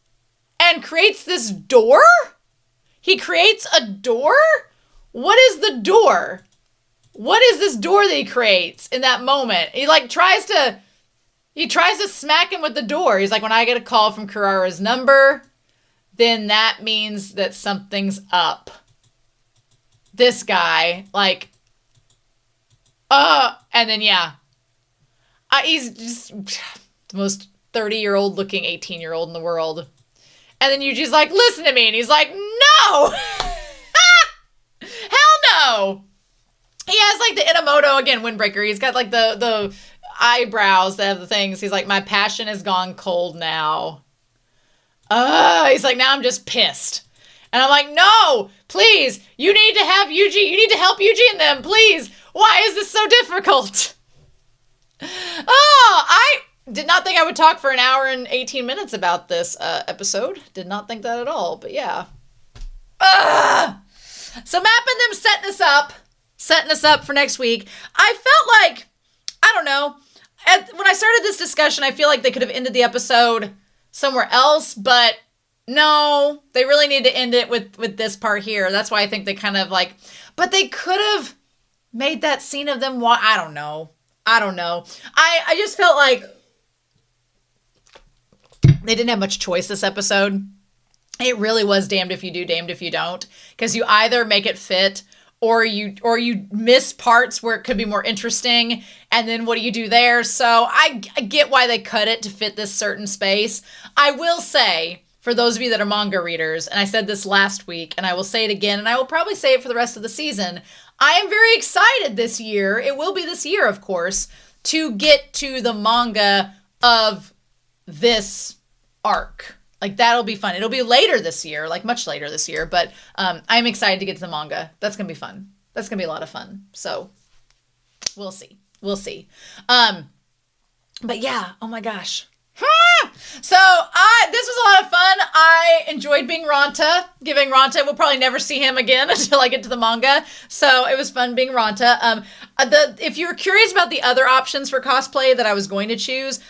S1: and creates this door. He creates a door. What is the door? What is this door that he creates in that moment? He like tries to smack him with the door. He's like, when I get a call from Kirara's number, then that means that something's up. This guy, like, and then, yeah. He's just the most 30-year-old looking 18-year-old in the world. And then Yuji's like, listen to me. And he's like, no! Hell no! He has, like, the Inamoto, again, windbreaker. He's got, like, the eyebrows that have the things. He's like, my passion has gone cold now. He's like, now I'm just pissed. And I'm like, no, please, you need to have Yuuji, you need to help Yuuji and them, please. Why is this so difficult? Oh, I did not think I would talk for an hour and 18 minutes about this episode. Did not think that at all, but yeah. So Map and them setting us up for next week. I felt like, I don't know, when I started this discussion, I feel like they could have ended the episode somewhere else, but no, they really need to end it with this part here. That's why I think they kind of like, but they could have made that scene of them. I don't know. I just felt like they didn't have much choice this episode. It really was damned if you do, damned if you don't. Because you either make it fit or you miss parts where it could be more interesting. And then what do you do there? So I get why they cut it to fit this certain space. I will say, for those of you that are manga readers, and I said this last week, and I will say it again, and I will probably say it for the rest of the season, I am very excited this year, it will be this year, of course, to get to the manga of this arc. Like, that'll be fun. It'll be later this year, like much later this year, but I'm excited to get to the manga. That's going to be fun. That's going to be a lot of fun. So, we'll see. But yeah, oh my gosh. So this was a lot of fun. I enjoyed being Ranta, we'll probably never see him again until I get to the manga. So it was fun being Ranta. If you were curious about the other options for cosplay that I was going to choose,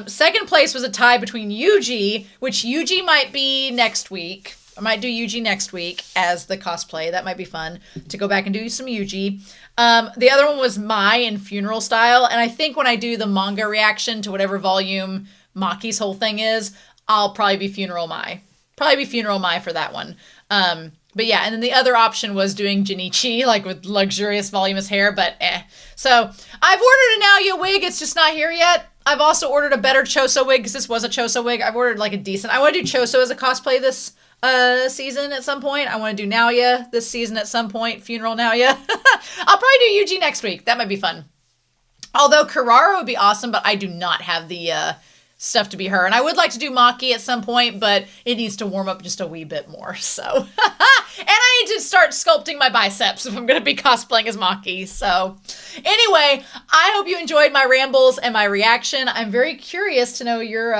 S1: second place was a tie between Yuuji, which Yuuji might be next week. I might do Yuuji next week as the cosplay. That might be fun to go back and do some Yuuji. The other one was Mai in funeral style. And I think when I do the manga reaction to whatever volume Maki's whole thing is, I'll probably be Funeral Mai. For that one. But yeah, and then the other option was doing Jinichi, like with luxurious, voluminous hair, but eh. So I've ordered an Aoya wig. It's just not here yet. I've also ordered a better Choso wig because this was a Choso wig. I've ordered like a decent. I want to do Choso as a cosplay this season at some point. I want to do Naoya this season at some point. Funeral Naoya. I'll probably do Yuuji next week. That might be fun. Although Kirara would be awesome, but I do not have the stuff to be her. And I would like to do Maki at some point, but it needs to warm up just a wee bit more. So, and I need to start sculpting my biceps if I'm going to be cosplaying as Maki. So, anyway, I hope you enjoyed my rambles and my reaction. I'm very curious to know your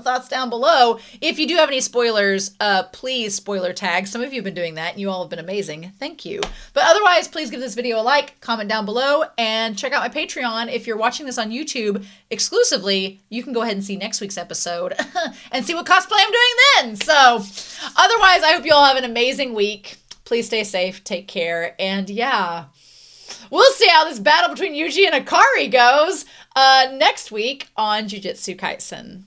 S1: thoughts down below. If you do have any spoilers, please spoiler tag. Some of you have been doing that, and you all have been amazing. Thank you. But otherwise, please give this video a like, comment down below, and check out my Patreon. If you're watching this on YouTube exclusively, you can go ahead and see next week's episode and see what cosplay I'm doing then. So otherwise, I hope you all have an amazing week. Please stay safe, take care, and yeah, we'll see how this battle between Yuuji and Akari goes next week on Jujutsu Kaisen.